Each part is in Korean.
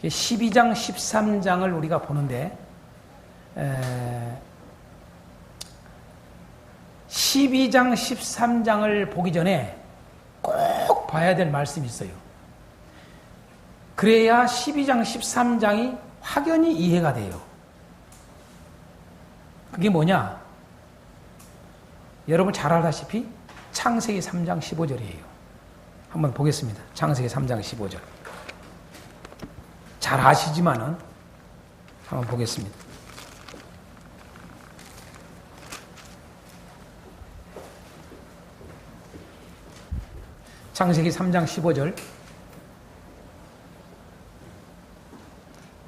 12장, 13장을 우리가 보는데 12장, 13장을 보기 전에 꼭 봐야 될 말씀이 있어요. 그래야 12장, 13장이 확연히 이해가 돼요. 그게 뭐냐? 여러분 잘 알다시피 창세기 3장 15절이에요. 한번 보겠습니다. 창세기 3장 15절. 잘 아시지만은 한번 보겠습니다. 창세기 3장 15절.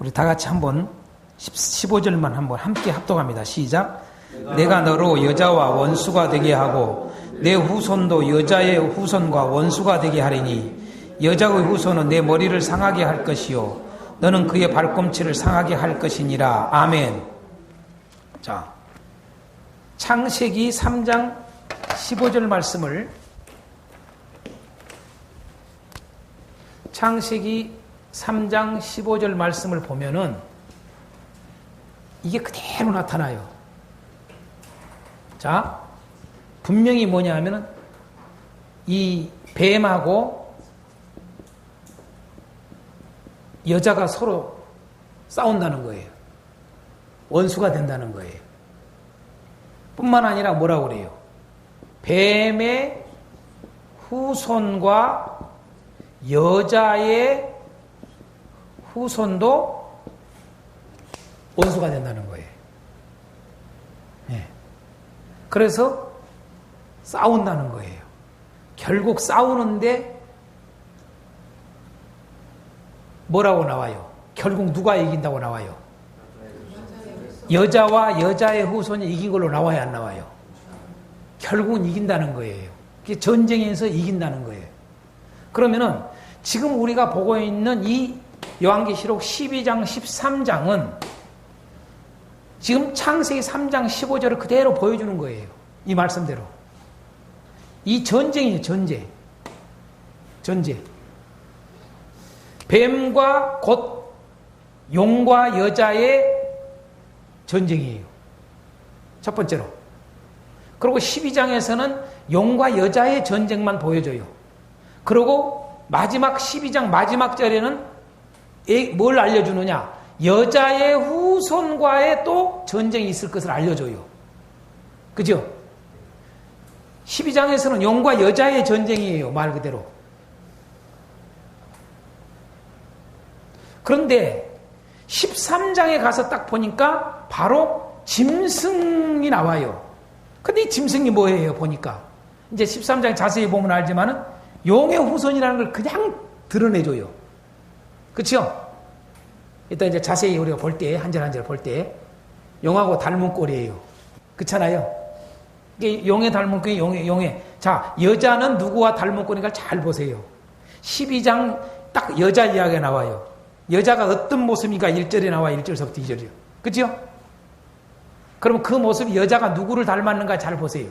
우리 다 같이 한번 15절만 한번 함께 합독합니다. 시작. 내가 너로 여자와 원수가 되게 하고 내 후손도 여자의 후손과 원수가 되게 하리니 여자의 후손은 내 머리를 상하게 할 것이요 너는 그의 발꿈치를 상하게 할 것이니라. 아멘. 자, 창세기 3장 15절 말씀을 창세기 3장 15절 말씀을 보면은 이게 그대로 나타나요. 자, 분명히 뭐냐 하면은 이 뱀하고 여자가 서로 싸운다는 거예요. 원수가 된다는 거예요. 뿐만 아니라 뭐라고 그래요? 뱀의 후손과 여자의 후손도 원수가 된다는 거예요. 네. 그래서 싸운다는 거예요. 결국 싸우는데 뭐라고 나와요? 결국 누가 이긴다고 나와요? 여자와 여자의 후손이 이긴 걸로 나와야 안 나와요? 결국은 이긴다는 거예요. 그게 전쟁에서 이긴다는 거예요. 그러면은 지금 우리가 보고 있는 이 요한계시록 12장, 13장은 지금 창세기 3장 15절을 그대로 보여주는 거예요. 이 말씀대로. 이 전쟁이에요, 전쟁. 전쟁. 뱀과 곧 용과 여자의 전쟁이에요. 첫 번째로. 그리고 12장에서는 용과 여자의 전쟁만 보여줘요. 그리고 마지막 12장 마지막 절에는 뭘 알려주느냐? 여자의 후손과의 또 전쟁이 있을 것을 알려줘요. 그죠? 12장에서는 용과 여자의 전쟁이에요. 말 그대로. 그런데 13장에 가서 딱 보니까 바로 짐승이 나와요. 근데 이 짐승이 뭐예요? 보니까. 이제 13장 자세히 보면 알지만은 용의 후손이라는 걸 그냥 드러내줘요. 그쵸? 이따 이제 자세히 우리가 볼 때, 한 절 한 절 볼 때, 용하고 닮은 꼴이에요. 그렇잖아요? 이게 용의 닮은 꼴이 용의. 자, 여자는 누구와 닮은 꼴인가 잘 보세요. 12장 딱 여자 이야기가 나와요. 여자가 어떤 모습인가 1절에 나와 1절서부터 2절이요. 그죠? 그럼 그 모습이 여자가 누구를 닮았는가 잘 보세요.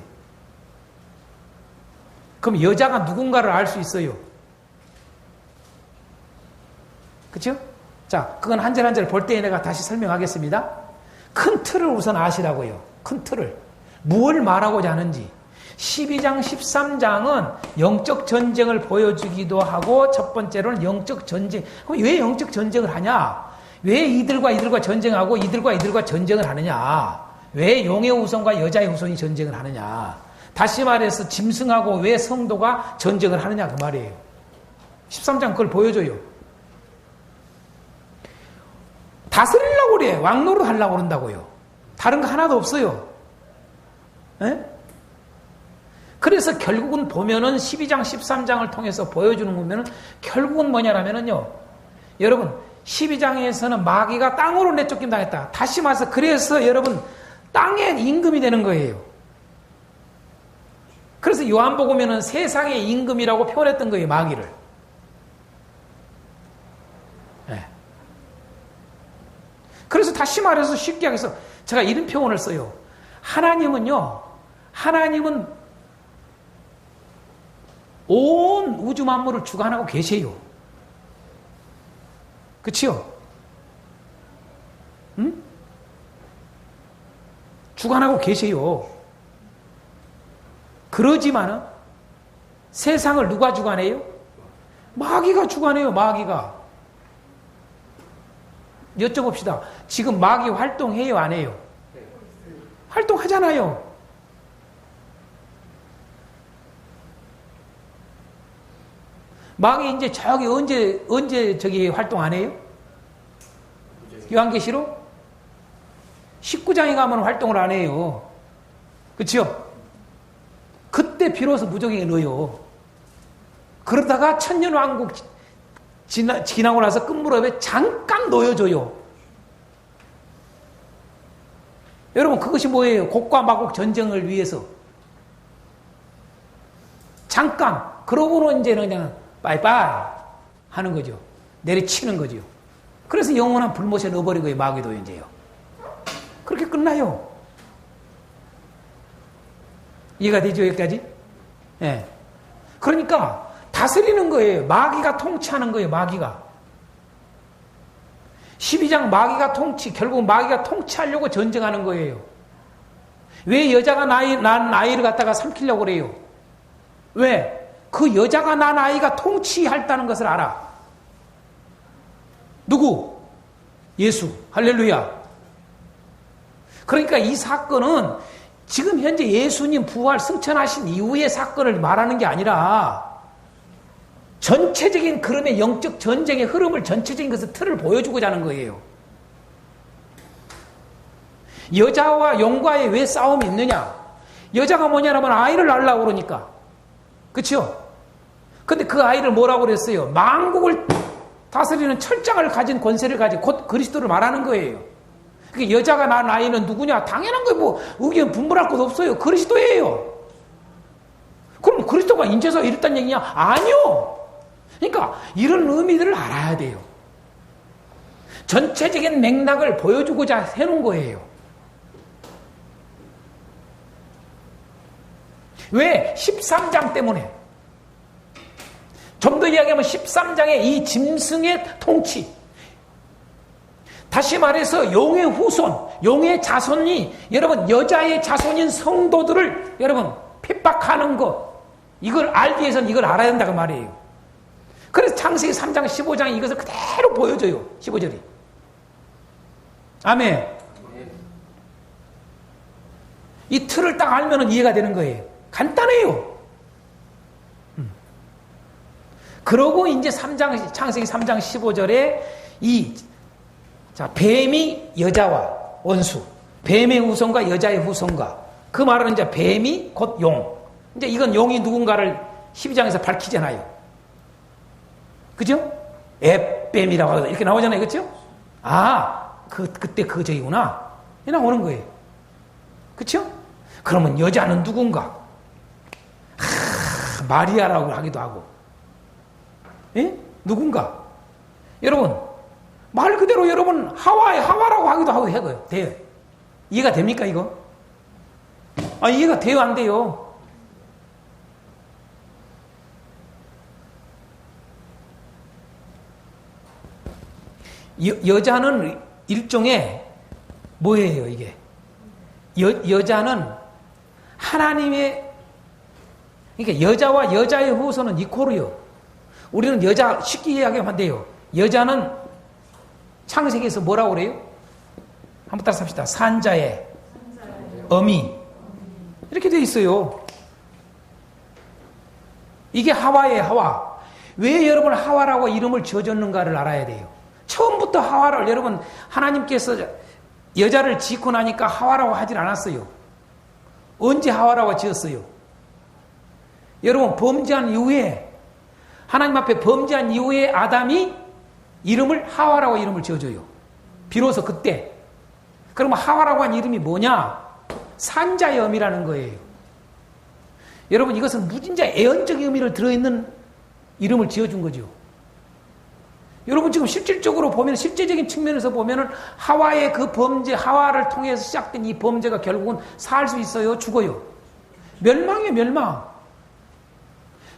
그럼 여자가 누군가를 알 수 있어요. 그죠? 자, 그건 한 절 한 절 볼 때 내가 다시 설명하겠습니다. 큰 틀을 우선 아시라고요. 큰 틀을. 무엇을 말하고자 하는지. 12장, 13장은 영적 전쟁을 보여주기도 하고 첫 번째로는 영적 전쟁. 그럼 왜 영적 전쟁을 하냐? 왜 이들과 전쟁하고 이들과 전쟁을 하느냐? 왜 용의 후손과 여자의 후손이 전쟁을 하느냐? 다시 말해서 짐승하고 왜 성도가 전쟁을 하느냐 그 말이에요. 13장 그걸 보여줘요. 다스리려고 그래. 왕노릇 하려고 그런다고요. 다른 거 하나도 없어요. 에? 그래서 결국은 보면은 12장, 13장을 통해서 보여주는 거면은 결국은 뭐냐라면은요. 여러분, 12장에서는 마귀가 땅으로 내쫓김 당했다. 다시 말해서 그래서 여러분, 땅의 임금이 되는 거예요. 그래서 요한복음에는 세상의 임금이라고 표현했던 거예요, 마귀를. 네. 그래서 다시 말해서 쉽게 하겠어. 제가 이런 표현을 써요. 하나님은 온 우주 만물을 주관하고 계세요. 그치요? 응? 주관하고 계세요. 그러지만은 세상을 누가 주관해요? 마귀가 주관해요. 마귀가. 여쭤봅시다. 지금 마귀 활동해요? 안 해요? 활동하잖아요. 마귀 이제 저기 언제 저기 활동 안 해요? 요한계시록 19장에 가면 활동을 안 해요. 그렇죠? 그때 비로소 무적행에 넣어요. 그러다가 천년왕국 지나고 나서 끝무렵에 잠깐 놓여줘요. 여러분 그것이 뭐예요? 곡과 마곡 전쟁을 위해서 잠깐. 그러고는 이제는 그냥 빠이빠이 하는 거죠. 내리치는 거죠. 그래서 영원한 불못에 넣어버리고 마귀도 이제요. 그렇게 끝나요. 이해가 되죠, 여기까지? 예. 네. 그러니까 다스리는 거예요. 마귀가 통치하는 거예요, 마귀가. 12장 마귀가 결국 마귀가 통치하려고 전쟁하는 거예요. 왜 여자가 낳은 아이를 갖다가 삼키려고 그래요? 왜? 그 여자가 낳은 아이가 통치할다는 것을 알아. 누구? 예수. 할렐루야. 그러니까 이 사건은 지금 현재 예수님 부활 승천하신 이후의 사건을 말하는 게 아니라 전체적인 그럼의 영적 전쟁의 흐름을 전체적인 것을 틀을 보여주고자 하는 거예요. 여자와 영과의 왜 싸움이 있느냐? 여자가 뭐냐면 아이를 낳으려고 그러니까. 그렇죠? 근데 그 아이를 뭐라고 그랬어요? 만국을 다스리는 철장을 가진 권세를 가진 곧 그리스도를 말하는 거예요. 그러니까 여자가 낳은 아이는 누구냐? 당연한 거예요. 뭐 의견 분분할 것 없어요. 그리스도예요. 그럼 그리스도가 인체서 이랬다는 얘기냐? 아니요. 그러니까 이런 의미들을 알아야 돼요. 전체적인 맥락을 보여주고자 해놓은 거예요. 왜? 13장 때문에. 좀 더 이야기하면 13장의 이 짐승의 통치. 다시 말해서 용의 후손, 용의 자손이 여러분 여자의 자손인 성도들을 여러분 핍박하는 것. 이걸 알기 위해서는 이걸 알아야 된다고 말이에요. 그래서 창세기 3장 15장이 이것을 그대로 보여줘요. 15절이. 아멘. 이 틀을 딱 알면 이해가 되는 거예요. 간단해요. 그러고 이제 창세기 3장 15절에 뱀이 여자와 원수, 뱀의 후손과 여자의 후손과 그 말은 이제 뱀이 곧 용. 이제 이건 용이 누군가를 12장에서 밝히잖아요. 그죠? 앱뱀이라고 하거든요. 이렇게 나오잖아요. 그죠? 그때 그 저기구나. 이 나오는 거예요. 그죠? 그러면 여자는 누군가? 마리아라고 하기도 하고. 예? 누군가? 여러분, 말 그대로 여러분, 하와라고 하기도 하고 해요. 돼요. 이해가 됩니까, 이거? 이해가 돼요, 안 돼요? 여자는 일종의, 뭐예요, 이게? 여자는 하나님의, 그러니까 여자와 여자의 후손은 이코르요. 우리는 여자 쉽게 이야기하면 돼요. 여자는 창세기에서 뭐라고 그래요? 한번 따라 삽시다. 산자의 어미. 이렇게 되어 있어요. 이게 하와예요, 하와. 왜 여러분 하와라고 이름을 지어줬는가를 알아야 돼요. 처음부터 하와를 여러분 하나님께서 여자를 짓고 나니까 하와라고 하질 않았어요. 언제 하와라고 지었어요? 여러분 범죄한 이후에 하나님 앞에 범죄한 이후에 아담이 이름을 하와라고 이름을 지어줘요. 비로소 그때. 그러면 하와라고 한 이름이 뭐냐? 산자의 어미라는 거예요. 여러분 이것은 무진자 애언적 의미를 들어있는 이름을 지어준 거죠. 여러분 지금 실질적으로 보면 실제적인 측면에서 보면은 하와의 그 범죄, 하와를 통해서 시작된 이 범죄가 결국은 살 수 있어요? 죽어요? 멸망이에요, 멸망.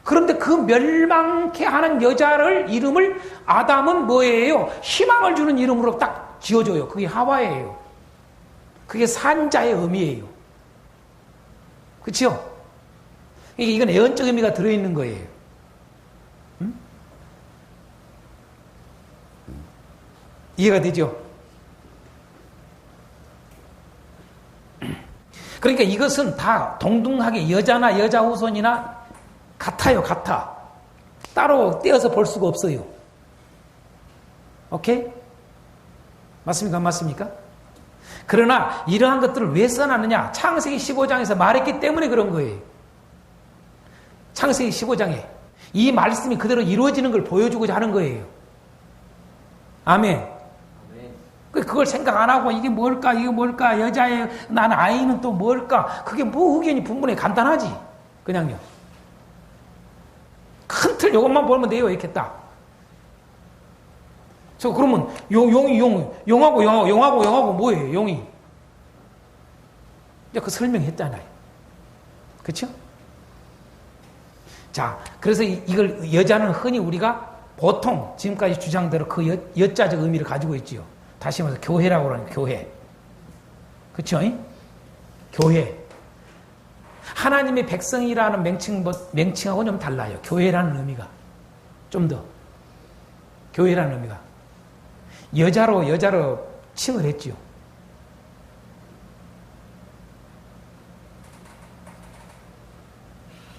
그런데 그 멸망케 하는 여자를 이름을 아담은 뭐예요? 희망을 주는 이름으로 딱 지어줘요. 그게 하와예요. 그게 산자의 의미예요. 그렇죠? 이건 애언적 의미가 들어있는 거예요. 응? 이해가 되죠? 그러니까 이것은 다 동등하게 여자나 여자 후손이나 같아요. 같아. 따로 떼어서 볼 수가 없어요. 오케이? 맞습니까? 안 맞습니까? 그러나 이러한 것들을 왜 써놨느냐? 창세기 15장에서 말했기 때문에 그런 거예요. 창세기 15장에 이 말씀이 그대로 이루어지는 걸 보여주고자 하는 거예요. 아멘. 그걸 생각 안 하고 이게 뭘까? 이게 뭘까? 여자의 난 아이는 또 뭘까? 그게 뭐 의견이 분분해. 간단하지. 그냥요. 큰 틀 요것만 보면 돼요. 이렇게 딱. 저 그러면 용하고 뭐예요? 용이. 이제 그 설명했잖아요. 그렇죠? 자, 그래서 이걸 여자는 흔히 우리가 보통 지금까지 주장대로 그 여자적 의미를 가지고 있지요. 다시 말해서 교회라고 그러는 교회. 그렇죠? 교회. 하나님의 백성이라는 명칭하고는 좀 달라요. 교회라는 의미가. 좀 더. 교회라는 의미가. 여자로 칭을 했지요.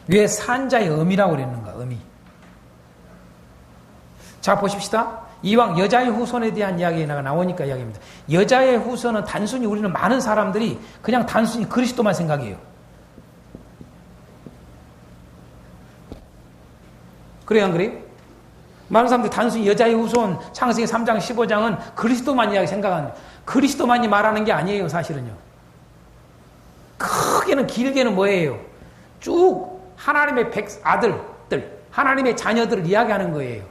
왜 산자의 의미라고 그랬는가? 의미. 자, 보십시다. 이왕 여자의 후손에 대한 이야기가 나오니까 이야기입니다. 여자의 후손은 단순히 우리는 많은 사람들이 그냥 단순히 그리스도만 생각해요. 그래요, 안 그래요? 많은 사람들이 단순히 여자의 후손 창세기 3장 15장은 그리스도만 이야기 생각하는, 그리스도만이 말하는 게 아니에요, 사실은요. 크게는 길게는 뭐예요? 쭉 하나님의 아들들, 하나님의 자녀들을 이야기하는 거예요.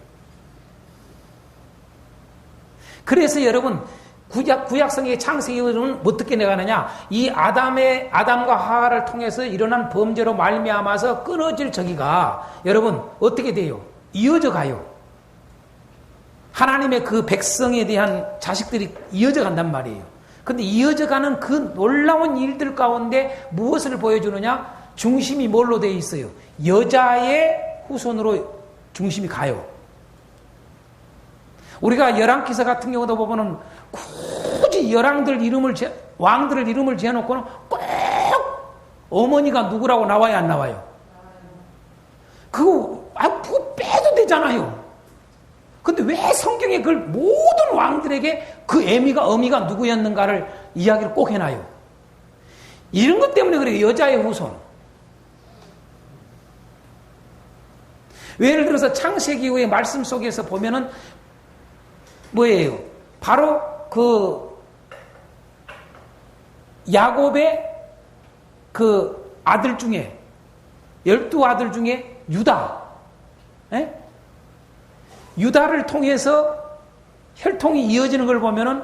그래서 여러분 구약성의 창세기는 어떻게 나가느냐? 이 아담과 하와를 통해서 일어난 범죄로 말미암아서 끊어질 저기가 여러분 어떻게 돼요? 이어져 가요. 하나님의 그 백성에 대한 자식들이 이어져 간단 말이에요. 근데 이어져 가는 그 놀라운 일들 가운데 무엇을 보여주느냐? 중심이 뭘로 되어 있어요? 여자의 후손으로 중심이 가요. 우리가 열왕기서 같은 경우도 보면은 굳이 왕들을 이름을 지어놓고는 꼭 어머니가 누구라고 나와야 안 나와요? 그거 빼도 되잖아요. 근데 왜 성경에 그걸 모든 왕들에게 그 어미가 누구였는가를 이야기를 꼭 해놔요? 이런 것 때문에 그래요. 여자의 후손. 예를 들어서 창세기 이후의 말씀 속에서 보면은 뭐예요? 바로 그 야곱의 그 아들 중에 12아들 중에 유다. 에? 유다를 통해서 혈통이 이어지는 걸 보면은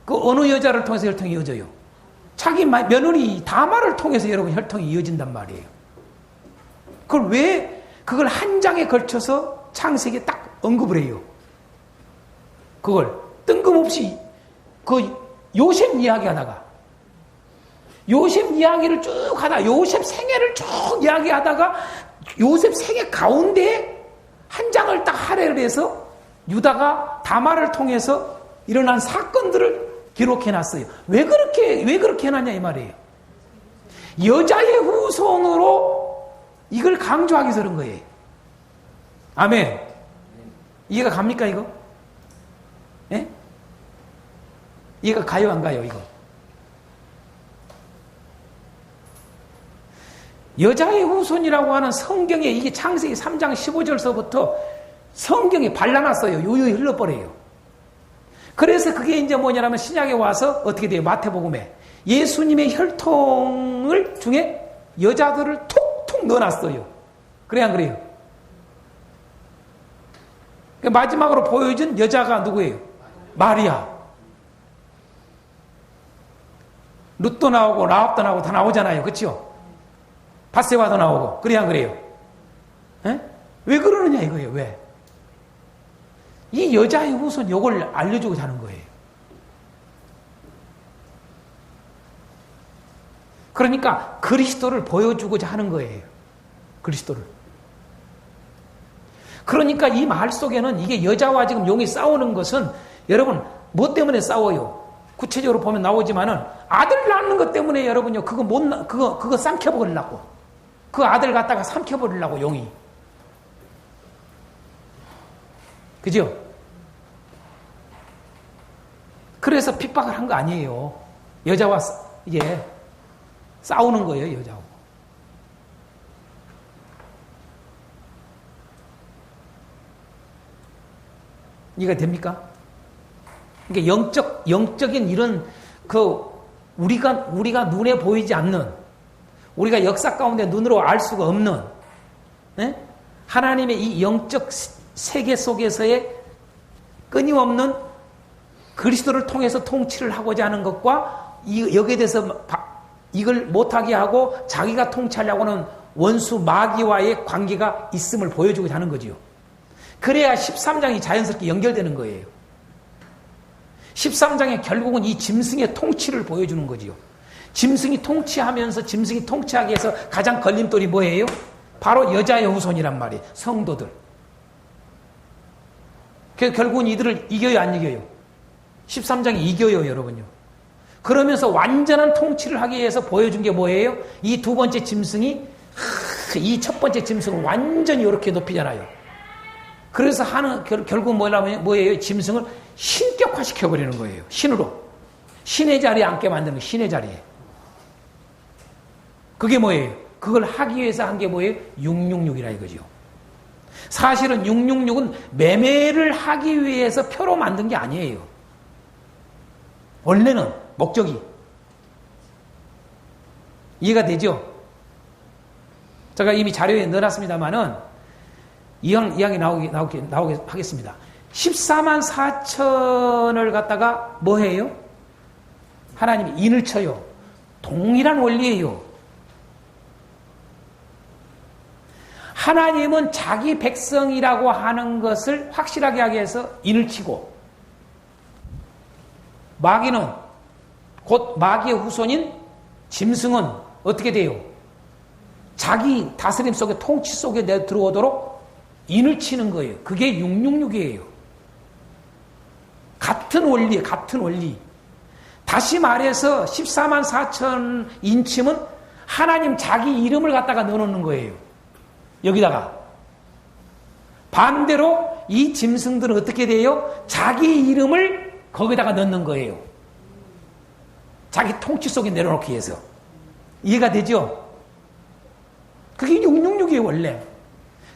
그 어느 여자를 통해서 혈통이 이어져요? 자기 며느리 다말을 통해서 여러분 혈통이 이어진단 말이에요. 그걸 한 장에 걸쳐서 창세기에 딱 언급을 해요. 그걸 뜬금없이 그 요셉 이야기하다가 요셉 이야기를 쭉 하다 요셉 생애를 쭉 이야기하다가 요셉 생애 가운데 한 장을 딱 할애를 해서 유다가 다말을 통해서 일어난 사건들을 기록해놨어요. 왜 그렇게 해놨냐 이 말이에요. 여자의 후손으로 이걸 강조하기 위해서 그런 거예요. 아멘. 이해가 갑니까 이거? 예? 이해가 가요 안 가요 이거? 여자의 후손이라고 하는 성경에 이게 창세기 3장 15절서부터 성경에 발라놨어요. 요요히 흘러버려요. 그래서 그게 이제 뭐냐면 신약에 와서 어떻게 돼요? 마태복음에 예수님의 혈통을 중에 여자들을 톡톡 넣어놨어요. 그래 안 그래요? 마지막으로 보여준 여자가 누구예요? 마리아. 룻도 나오고 라합도 나오고 다 나오잖아요. 그렇죠? 바세바도 나오고. 그래 안 그래요? 에? 왜 그러느냐 이거예요. 왜? 이 여자의 후손 요걸 알려주고 자는 거예요. 그러니까 그리스도를 보여주고자 하는 거예요. 그리스도를. 그러니까 이 말 속에는 이게 여자와 지금 용이 싸우는 것은 여러분 뭐 때문에 싸워요? 구체적으로 보면 나오지만은 아들 낳는 것 때문에 여러분요 그거 삼켜버리려고 그 아들 갖다가 삼켜버리려고 용이. 그죠? 그래서 핍박을 한 거 아니에요. 여자와 이게 싸우는 거예요, 여자하고. 이해가 됩니까? 그러니까 영적인 이런 우리가 눈에 보이지 않는, 우리가 역사 가운데 눈으로 알 수가 없는, 네? 하나님의 이 영적 세계 속에서의 끊임없는 그리스도를 통해서 통치를 하고자 하는 것과 여기에 대해서 이걸 못하게 하고 자기가 통치하려고 하는 원수 마귀와의 관계가 있음을 보여주고자 하는 거지요. 그래야 13장이 자연스럽게 연결되는 거예요. 13장에 결국은 이 짐승의 통치를 보여주는 거지요. 짐승이 통치하면서 짐승이 통치하기 위해서 가장 걸림돌이 뭐예요? 바로 여자의 후손이란 말이에요. 성도들. 그래서 결국은 이들을 이겨요, 안 이겨요? 13장이 이겨요, 여러분요. 그러면서 완전한 통치를 하기 위해서 보여준 게 뭐예요? 이 두 번째 짐승이 이 첫 번째 짐승을 완전히 이렇게 높이잖아요. 그래서 결국 뭐예요? 짐승을 신격화시켜버리는 거예요. 신으로. 신의 자리에 앉게 만드는 거예요. 신의 자리에. 그게 뭐예요? 그걸 하기 위해서 한 게 뭐예요? 666이라 이거죠. 사실은 666은 매매를 하기 위해서 표로 만든 게 아니에요. 원래는 목적이. 이해가 되죠? 제가 이미 자료에 넣어놨습니다만은 이왕이 나오게 하겠습니다. 14만 4천을 갖다가 뭐 해요? 하나님이 인을 쳐요. 동일한 원리예요. 하나님은 자기 백성이라고 하는 것을 확실하게 하기 위해서 인을 치고, 마귀는 곧 마귀의 후손인 짐승은 어떻게 돼요? 자기 다스림 속에 통치 속에 들어오도록 인을 치는 거예요. 그게 666이에요. 같은 원리, 같은 원리. 다시 말해서 14만 4천 인침은 하나님 자기 이름을 갖다가 넣어놓는 거예요. 여기다가. 반대로 이 짐승들은 어떻게 돼요? 자기 이름을 거기다가 넣는 거예요. 자기 통치 속에 내려놓기 위해서. 이해가 되죠? 그게 666이에요, 원래.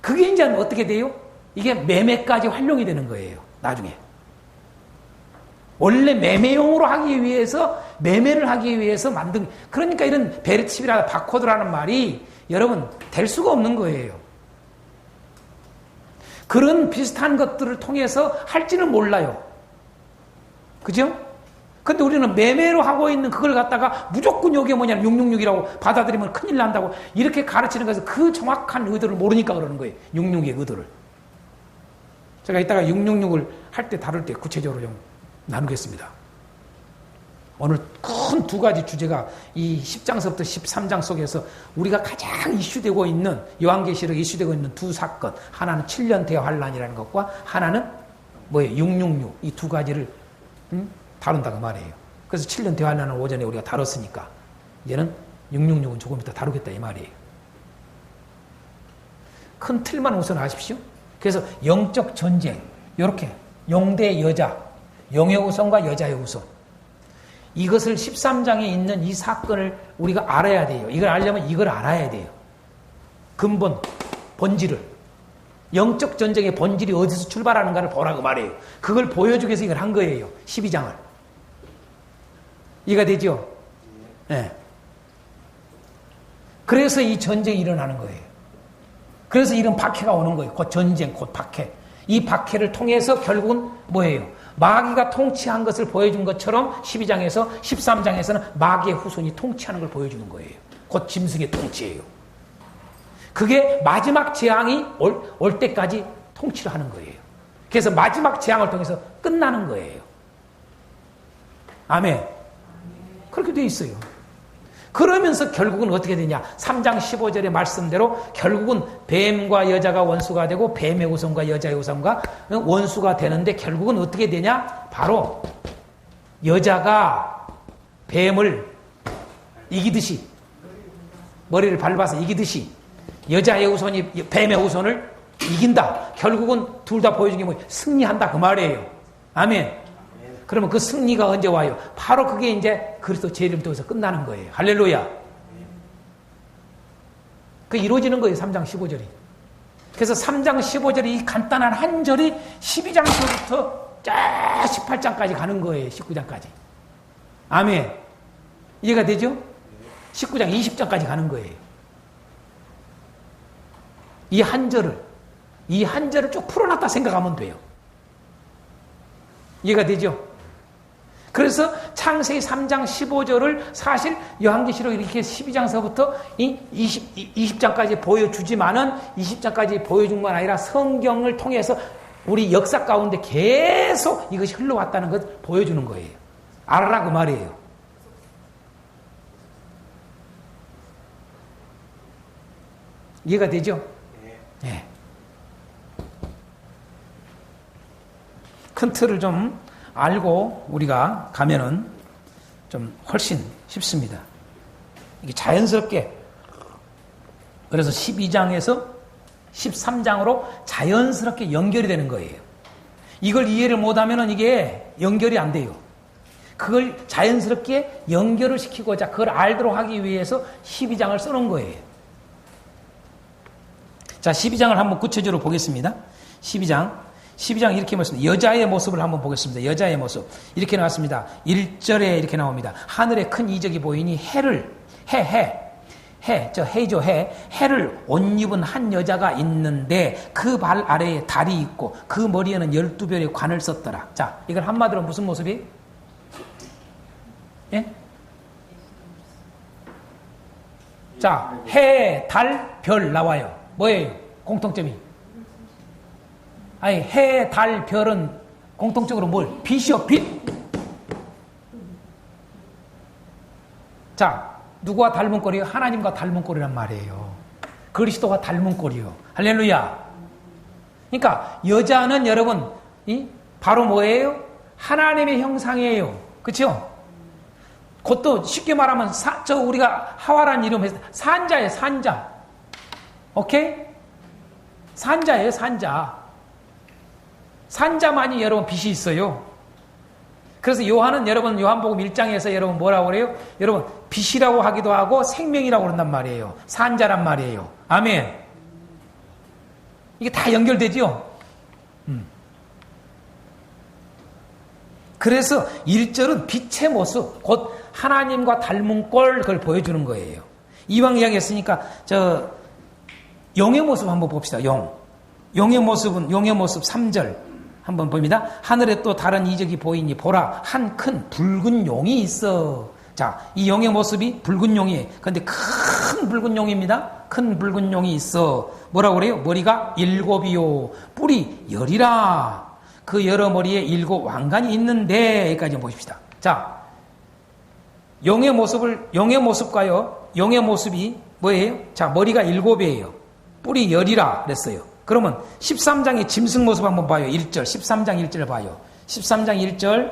그게 이제 어떻게 돼요? 이게 매매까지 활용이 되는 거예요, 나중에. 원래 매매용으로 하기 위해서, 매매를 하기 위해서 만든, 그러니까 이런 베르칩이나 바코드라는 말이 여러분, 될 수가 없는 거예요. 그런 비슷한 것들을 통해서 할지는 몰라요. 그죠? 근데 우리는 매매로 하고 있는 그걸 갖다가 무조건 이게 뭐냐 666이라고 받아들이면 큰일 난다고 이렇게 가르치는 것에서 그 정확한 의도를 모르니까 그러는 거예요. 666의 의도를. 제가 이따가 666을 할 때 다룰 때 구체적으로 좀 나누겠습니다. 오늘 큰 두 가지 주제가 이 10장서부터 13장 속에서 우리가 가장 이슈되고 있는 요한계시록에 이슈되고 있는 두 사건, 하나는 7년 대환란이라는 것과 하나는 뭐예요? 666 이 두 가지를 다룬다고 말이에요. 그래서 7년 대환란을 오전에 우리가 다뤘으니까 이제는 666은 조금 이따 다루겠다 이 말이에요. 큰 틀만 우선 아십시오. 그래서 영적 전쟁 이렇게 용 대 여자, 용의 후손과 여자의 후손 이것을 13장에 있는 이 사건을 우리가 알아야 돼요. 이걸 알려면 이걸 알아야 돼요. 근본, 본질을. 영적 전쟁의 본질이 어디서 출발하는가를 보라고 말해요. 그걸 보여주기 위해서 이걸 한 거예요. 12장을. 이해가 되죠? 네. 그래서 이 전쟁이 일어나는 거예요. 그래서 이런 박해가 오는 거예요. 곧 전쟁, 곧 박해. 이 박해를 통해서 결국은 뭐예요? 마귀가 통치한 것을 보여준 것처럼 12장에서 13장에서는 마귀의 후손이 통치하는 걸 보여주는 거예요. 곧 짐승의 통치예요. 그게 마지막 재앙이 올 때까지 통치를 하는 거예요. 그래서 마지막 재앙을 통해서 끝나는 거예요. 아멘. 그렇게 돼 있어요. 그러면서 결국은 어떻게 되냐? 3장 15절의 말씀대로 결국은 뱀과 여자가 원수가 되고 뱀의 후손과 여자의 후손과 원수가 되는데 결국은 어떻게 되냐? 바로 여자가 뱀을 이기듯이 머리를 밟아서 이기듯이 여자의 후손이 뱀의 후손을 이긴다. 결국은 둘 다 보여준 게 뭐예요? 승리한다 그 말이에요. 아멘. 그러면 그 승리가 언제 와요? 바로 그게 이제 그리스도 재림 통해서 끝나는 거예요. 할렐루야. 그 이루어지는 거예요. 3장 15절이. 그래서 3장 15절이 이 간단한 한 절이 12장서부터 쫙 18장까지 가는 거예요. 19장까지. 아멘. 이해가 되죠? 19장 20장까지 가는 거예요. 이 한 절을 쭉 풀어놨다 생각하면 돼요. 이해가 되죠? 그래서 창세기 3장 15절을 사실 요한계시록 이렇게 12장서부터 20장까지 보여주지만은 20장까지 보여준 건 아니라 성경을 통해서 우리 역사 가운데 계속 이것이 흘러왔다는 것 보여주는 거예요. 알아라 그 말이에요. 이해가 되죠? 네. 큰 틀을 좀 알고 우리가 가면은 좀 훨씬 쉽습니다. 이게 자연스럽게 그래서 12장에서 13장으로 자연스럽게 연결이 되는 거예요. 이걸 이해를 못하면은 이게 연결이 안 돼요. 그걸 자연스럽게 연결을 시키고자 그걸 알도록 하기 위해서 12장을 써놓은 거예요. 자, 12장을 한번 구체적으로 보겠습니다. 12장 이렇게 말씀합니다. 여자의 모습을 한번 보겠습니다. 여자의 모습. 이렇게 나왔습니다. 1절에 이렇게 나옵니다. 하늘에 큰 이적이 보이니 해를 해를 옷 입은 한 여자가 있는데 그 발 아래에 달이 있고 그 머리에는 12별의 관을 썼더라. 자, 이걸 한마디로 무슨 모습이? 예? 자, 해, 달, 별 나와요. 뭐예요? 공통점이? 아니, 해, 달, 별은 공통적으로 뭘? 빛이요, 빛! 자, 누구와 닮은 꼴이요? 하나님과 닮은 꼴이란 말이에요. 그리스도와 닮은 꼴이요. 할렐루야. 그러니까, 여자는 여러분, 바로 뭐예요? 하나님의 형상이에요. 그쵸? 그것도 쉽게 말하면, 우리가 하와라는 이름에서 산자예요, 산자. 오케이? 산자예요, 산자. 산자만이 여러분 빛이 있어요. 그래서 요한은 여러분 요한복음 1장에서 여러분 뭐라고 그래요? 여러분 빛이라고 하기도 하고 생명이라고 그런단 말이에요. 산자란 말이에요. 아멘. 이게 다 연결되죠? 그래서 1절은 빛의 모습, 곧 하나님과 닮은 꼴 그걸 보여주는 거예요. 이왕 이야기했으니까 용의 모습 한번 봅시다. 용의 모습 3절 한번 봅니다. 하늘에 또 다른 이적이 보이니 보라 한 큰 붉은 용이 있어. 자, 이 용의 모습이 붉은 용이에요. 그런데 큰 붉은 용입니다. 큰 붉은 용이 있어. 뭐라고 그래요? 머리가 7이요. 뿔이 10이라. 그 여러 머리에 7 왕관이 있는데 여기까지 보십시다. 자, 용의 모습과요. 용의 모습이 뭐예요? 자, 머리가 7이에요. 뿔이 10이라 그랬어요. 그러면 13장의 짐승 모습 한번 봐요. 1절. 13장 1절 봐요. 13장 1절.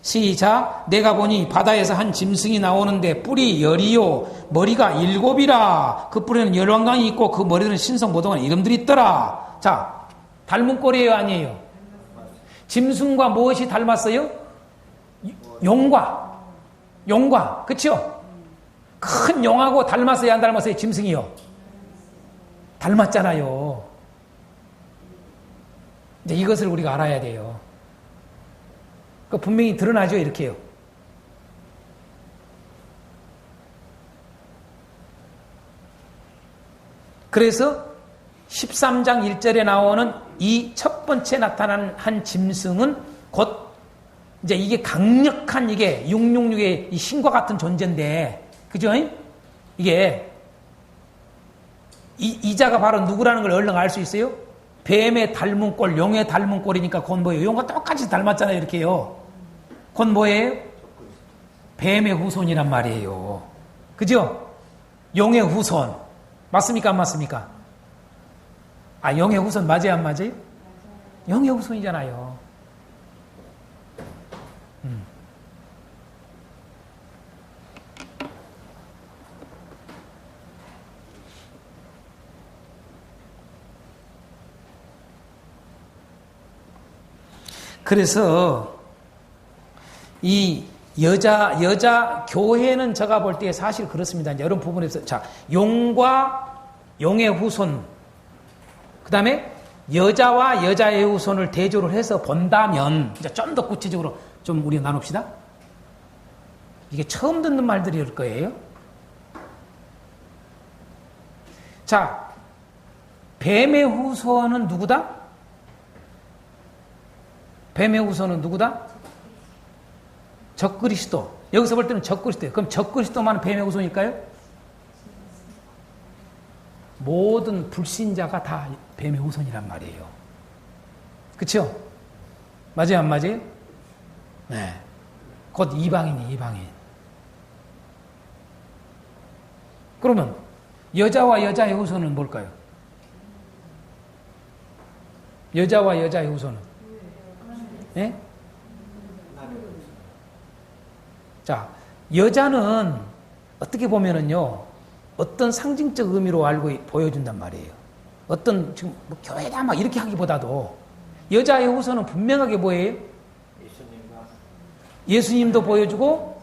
시작. 내가 보니 바다에서 한 짐승이 나오는데 뿔이 10이요. 머리가 7이라. 그 뿔에는 10왕관이 있고 그 머리는 신성 모독한 이름들이 있더라. 자, 닮은 꼴이에요, 아니에요? 짐승과 무엇이 닮았어요? 용과. 그쵸? 큰 용하고 닮았어요, 안 닮았어요? 짐승이요. 닮았잖아요. 이제 이것을 우리가 알아야 돼요. 그 분명히 드러나죠, 이렇게요. 그래서 13장 1절에 나오는 이 첫 번째 나타난 한 짐승은 곧 이제 이게 강력한 이게 666의 이 신과 같은 존재인데, 그죠? 이게 이 자가 바로 누구라는 걸 얼른 알 수 있어요? 뱀의 닮은 꼴, 용의 닮은 꼴이니까 그건 뭐예요? 용과 똑같이 닮았잖아요, 이렇게요. 그건 뭐예요? 뱀의 후손이란 말이에요. 그죠? 용의 후손. 맞습니까? 안 맞습니까? 용의 후손 맞아요? 안 맞아요? 용의 후손이잖아요. 그래서 이 여자 교회는 제가 볼 때 사실 그렇습니다. 이제 이런 부분에서 자, 용과 용의 후손, 그 다음에 여자와 여자의 후손을 대조를 해서 본다면 이제 좀 더 구체적으로 좀 우리 나눕시다. 이게 처음 듣는 말들일 거예요. 자, 뱀의 후손은 누구다? 뱀의 후손은 누구다? 적그리스도. 여기서 볼 때는 적그리스도예요. 그럼 적그리스도만 뱀의 후손일까요? 모든 불신자가 다 뱀의 후손이란 말이에요. 그렇죠? 맞아요? 안 맞아요? 네. 곧 이방인이 이방인. 그러면 여자와 여자의 후손은 뭘까요? 여자와 여자의 후손은? 네? 자, 여자는 어떻게 보면은요, 어떤 상징적 의미로 알고 보여준단 말이에요. 어떤, 지금 뭐 교회다 막 이렇게 하기보다도 여자의 후손은 분명하게 뭐예요? 예수님도 보여주고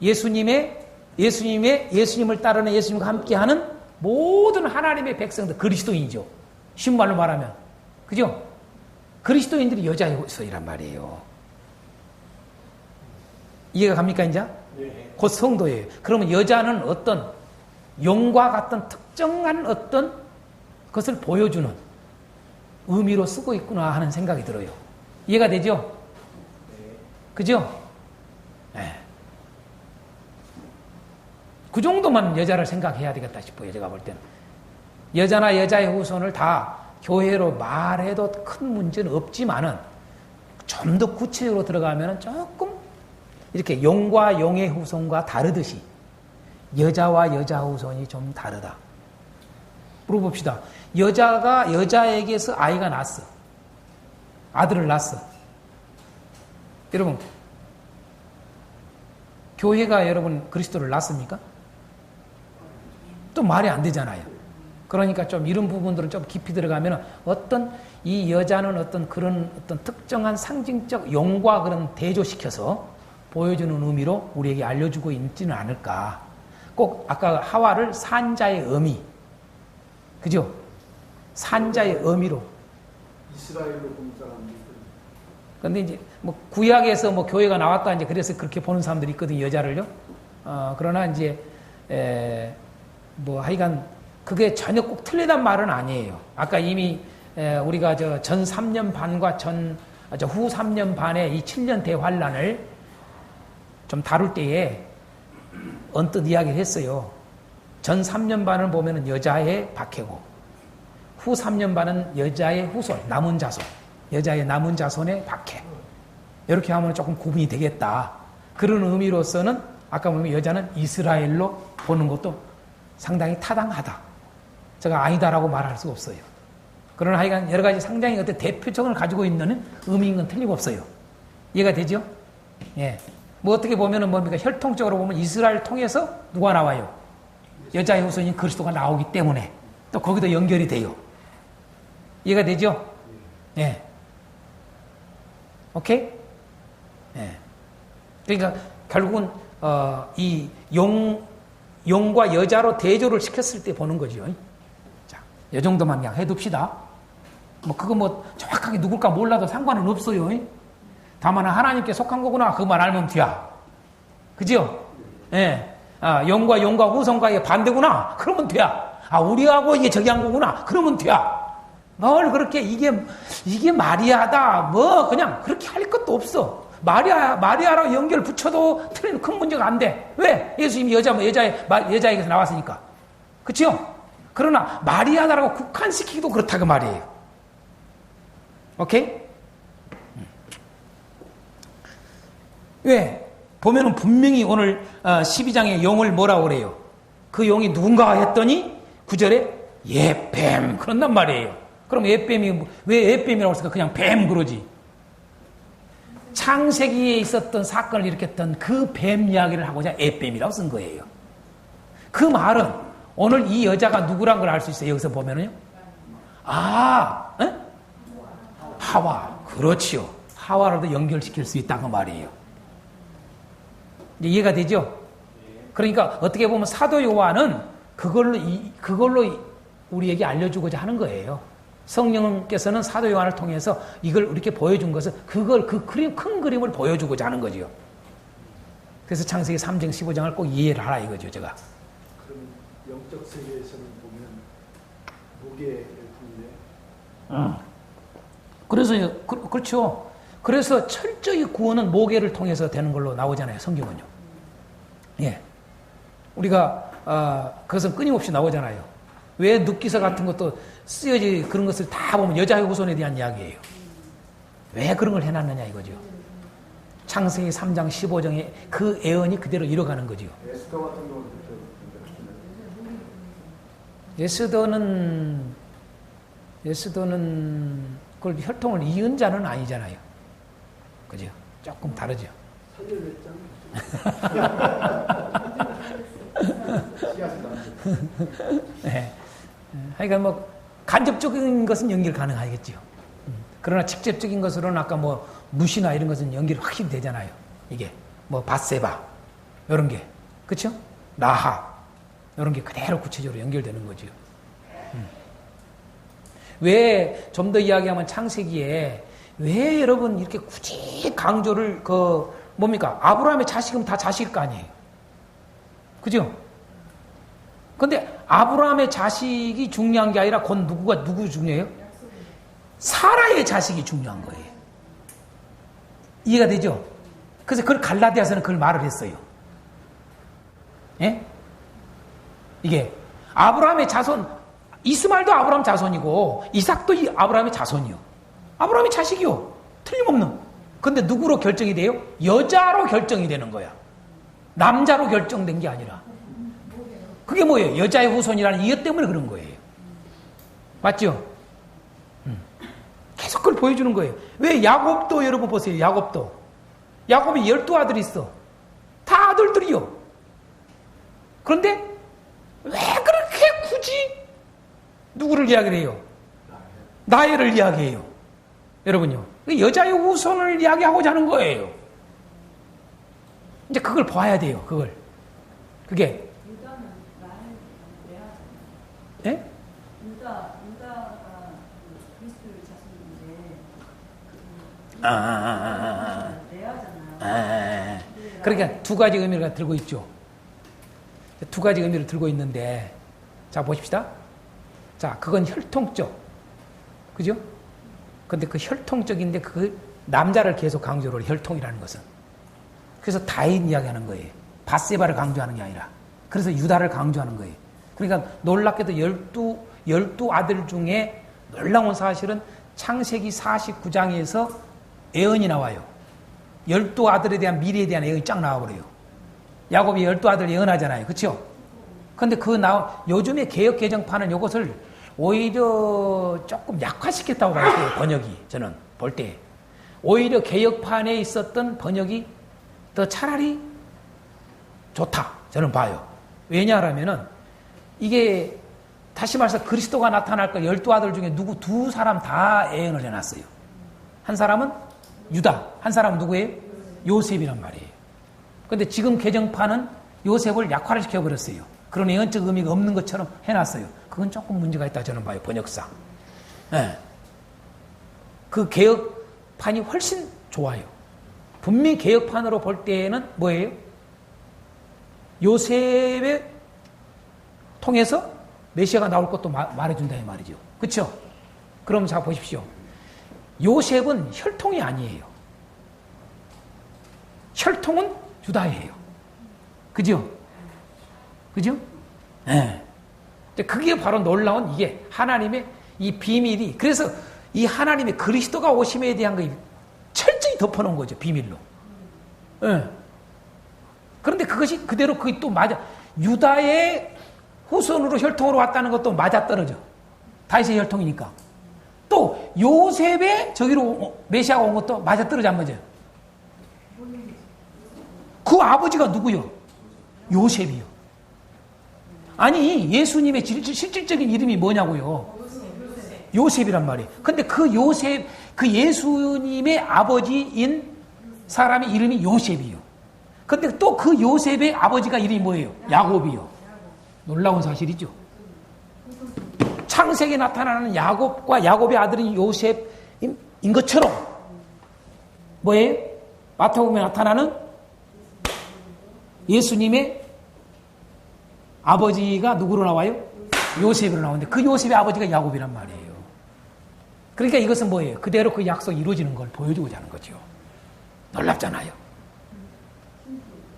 예수님을 따르는 예수님과 함께하는 모든 하나님의 백성들, 그리스도인이죠. 쉬운 말로 말하면. 그죠? 그리스도인들이 여자의 후손이란 말이에요. 이해가 갑니까, 이제? 네. 곧 성도예요. 그러면 여자는 어떤 용과 같은 특정한 어떤 것을 보여주는 의미로 쓰고 있구나 하는 생각이 들어요. 이해가 되죠? 네. 그죠? 네. 그 정도만 여자를 생각해야 되겠다 싶어요, 제가 볼 때는. 여자나 여자의 후손을 다 교회로 말해도 큰 문제는 없지만은 좀 더 구체적으로 들어가면은 조금 이렇게 용과 용의 후손과 다르듯이 여자와 여자 후손이 좀 다르다. 물어봅시다. 여자가 여자에게서 아이가 낳았어. 아들을 낳았어. 여러분, 교회가 여러분 그리스도를 낳습니까? 또 말이 안 되잖아요. 그러니까 좀 이런 부분들은 좀 깊이 들어가면 어떤 이 여자는 어떤 그런 어떤 특정한 상징적 용과 그런 대조시켜서 보여주는 의미로 우리에게 알려주고 있지는 않을까. 꼭 아까 하와를 산자의 의미, 그죠? 산자의 의미로. 이스라엘로 본 사람들. 그런데 이제 뭐 구약에서 뭐 교회가 나왔다 이제 그래서 그렇게 보는 사람들이 있거든요, 여자를요. 그러나 이제 뭐 하여간 그게 전혀 꼭 틀리단 말은 아니에요. 아까 이미 우리가 전 3년 반과 후 3년 반의 이 7년 대환란을 좀 다룰 때에 언뜻 이야기를 했어요. 전 3년 반을 보면은 여자의 박해고, 후 3년 반은 여자의 후손, 남은 자손, 여자의 남은 자손의 박해. 이렇게 하면 조금 구분이 되겠다. 그런 의미로서는 아까 보면 여자는 이스라엘로 보는 것도 상당히 타당하다. 제가 아니다라고 말할 수가 없어요. 그러나 하여간 여러 가지 상당히 어떤 대표적을 가지고 있는 의미인 건 틀림없어요. 이해가 되죠? 예. 뭐 어떻게 보면은 뭡니까? 혈통적으로 보면 이스라엘 통해서 누가 나와요? 여자의 후손인 그리스도가 나오기 때문에 또 거기도 연결이 돼요. 이해가 되죠? 예. 오케이? 예. 그러니까 결국은 이 용과 여자로 대조를 시켰을 때 보는 거죠. 자, 이 정도만 그냥 해둡시다. 뭐 그거 뭐 정확하게 누굴까 몰라도 상관은 없어요. 다만 하나님께 속한 거구나 그것만 알면 돼야. 그죠? 예. 용과 후손과의 반대구나 그러면 돼야. 우리하고 이게 저기 한 거구나 그러면 돼야. 뭘 그렇게 이게 마리아다 뭐 그냥 그렇게 할 것도 없어. 마리아라고 연결 붙여도 틀린 큰 문제가 안 돼. 왜? 예수님이 여자에게서 나왔으니까. 그렇죠? 그러나 마리아다라고 국한시키기도 그렇다 그 말이에요. 오케이? 왜? 보면은 분명히 오늘 12장의 용을 뭐라고 그래요? 그 용이 누군가 했더니 9절에 예뱀 그런단 말이에요. 그럼 예뱀이 왜 예뱀이라고 했을까? 그냥 뱀 그러지. 창세기에 있었던 사건을 일으켰던 그 뱀 이야기를 하고자 예뱀이라고 쓴 거예요. 그 말은 오늘 이 여자가 누구란 걸 알 수 있어요. 여기서 보면은요. 하와. 그렇지요. 하와로도 연결시킬 수 있다고 말이에요. 이제 이해가 되죠? 그러니까 어떻게 보면 사도 요한은 그걸로 우리에게 알려주고자 하는 거예요. 성령께서는 사도 요한을 통해서 이걸 이렇게 보여준 것은 큰 그림을 보여주고자 하는 거죠. 그래서 창세기 3장 15장을 꼭 이해를 하라 이거죠, 제가. 그러면 영적 세계에서는 보면 무게를 통해. 그래서 그렇죠. 그래서 철저히 구원은 모계를 통해서 되는 걸로 나오잖아요, 성경은요. 예, 우리가 그것은 끊임없이 나오잖아요. 왜 눕기서 같은 것도 쓰여지 그런 것을 다 보면 여자의 후손에 대한 이야기예요. 왜 그런 걸 해놨느냐 이거죠. 창세기 3장 15장에 그 예언이 그대로 이뤄가는 거죠. 에스더 같은 경우는 예스더는 그걸 혈통을 이은 자는 아니잖아요. 그죠? 조금 다르죠. 사절 네. 하여간 뭐 간접적인 것은 연결 가능하겠죠. 그러나 직접적인 것으로는 아까 뭐 무시나 이런 것은 연결이 확실히 되잖아요. 이게 뭐 바세바 이런 게 그렇죠? 라하 이런 게 그대로 구체적으로 연결되는 거죠. 왜 좀 더 이야기하면 창세기에 왜 여러분 이렇게 굳이 강조를 뭡니까? 아브라함의 자식은 다 자식일 거 아니에요. 그죠? 근데 아브라함의 자식이 중요한 게 아니라 곧 누구 중요해요? 사라의 자식이 중요한 거예요. 이해가 되죠? 그래서 그걸 갈라디아서는 그걸 말을 했어요. 예? 이게 아브라함의 자손, 이스마엘도 아브라함 자손이고 이삭도 아브라함의 자손이요. 아브라함의 자식이요. 틀림없는. 근데 누구로 결정이 돼요? 여자로 결정이 되는 거야. 남자로 결정된 게 아니라. 그게 뭐예요? 여자의 후손이라는 이유 때문에 그런 거예요. 맞죠? 계속 그걸 보여주는 거예요. 왜 야곱도 여러분 보세요. 야곱이 12아들이 있어. 다 아들들이요. 그런데 왜 그렇게 굳이 누구를 이야기를 해요? 나엘을 이야기해요. 여러분요. 여자의 후손을 이야기하고자 하는 거예요. 이제 그걸 봐야 돼요. 그게 예? 유다가 그리스도의 자손인데 레아잖아요. 그러니까 두 가지 의미를 들고 있죠. 두 가지 의미를 들고 있는데 자 보십시다. 자 그건 혈통적, 그죠? 근데 그 혈통적인데 그 남자를 계속 강조를 혈통이라는 것은 그래서 다인 이야기하는 거예요. 바세바를 강조하는 게 아니라 그래서 유다를 강조하는 거예요. 그러니까 놀랍게도 12 아들 중에 놀라운 사실은 창세기 49장에서 예언이 나와요. 12 아들에 대한 미래에 대한 예언이 쫙 나와버려요. 야곱이 12아들 예언하잖아요. 그렇죠? 근데 요즘에 개역 개정판은 이것을 오히려 조금 약화시켰다고 봐요. 번역이 저는 볼 때. 오히려 개역판에 있었던 번역이 더 차라리 좋다. 저는 봐요. 왜냐하면은 이게 다시 말해서 그리스도가 나타날 거 12아들 중에 두 사람 다 예언을 해놨어요. 한 사람은 유다, 한 사람은 누구예요? 요셉이란 말이에요. 근데 지금 개정판은 요셉을 약화를 시켜버렸어요. 그런 예언적 의미가 없는 것처럼 해놨어요. 그건 조금 문제가 있다 저는 봐요. 번역상. 네. 그 개혁판이 훨씬 좋아요. 분명히 개혁판으로 볼 때에는 뭐예요? 요셉의 통해서 메시아가 나올 것도 말해준다 이 말이죠. 그렇죠? 그럼 자 보십시오. 요셉은 혈통이 아니에요. 혈통은 유다예요. 그죠? 그죠? 네. 그게 바로 놀라운 이게 하나님의 이 비밀이 그래서 이 하나님의 그리스도가 오심에 대한 거 철저히 덮어놓은 거죠. 비밀로. 네. 그런데 그것이 그대로 그게 또 맞아. 유다의 후손으로 혈통으로 왔다는 것도 맞아떨어져. 다윗의 혈통이니까. 또 요셉의 저기로 메시아가 온 것도 맞아떨어져 안 맞아요. 그 아버지가 누구요? 요셉이요. 아니 예수님의 실질적인 이름이 뭐냐고요? 요셉이란 말이에요. 근데 그 요셉, 그 예수님의 아버지인 사람의 이름이 요셉이요. 근데 또 그 요셉의 아버지가 이름이 뭐예요? 야곱이요. 놀라운 사실이죠. 창세기에 나타나는 야곱과 야곱의 아들인 요셉인 것처럼 뭐예요? 마태복음에 나타나는 예수님의 아버지가 누구로 나와요? 요셉으로 나오는데 그 요셉의 아버지가 야곱이란 말이에요. 그러니까 이것은 뭐예요? 그대로 그 약속이 이루어지는 걸 보여주고자 하는 거죠. 놀랍잖아요.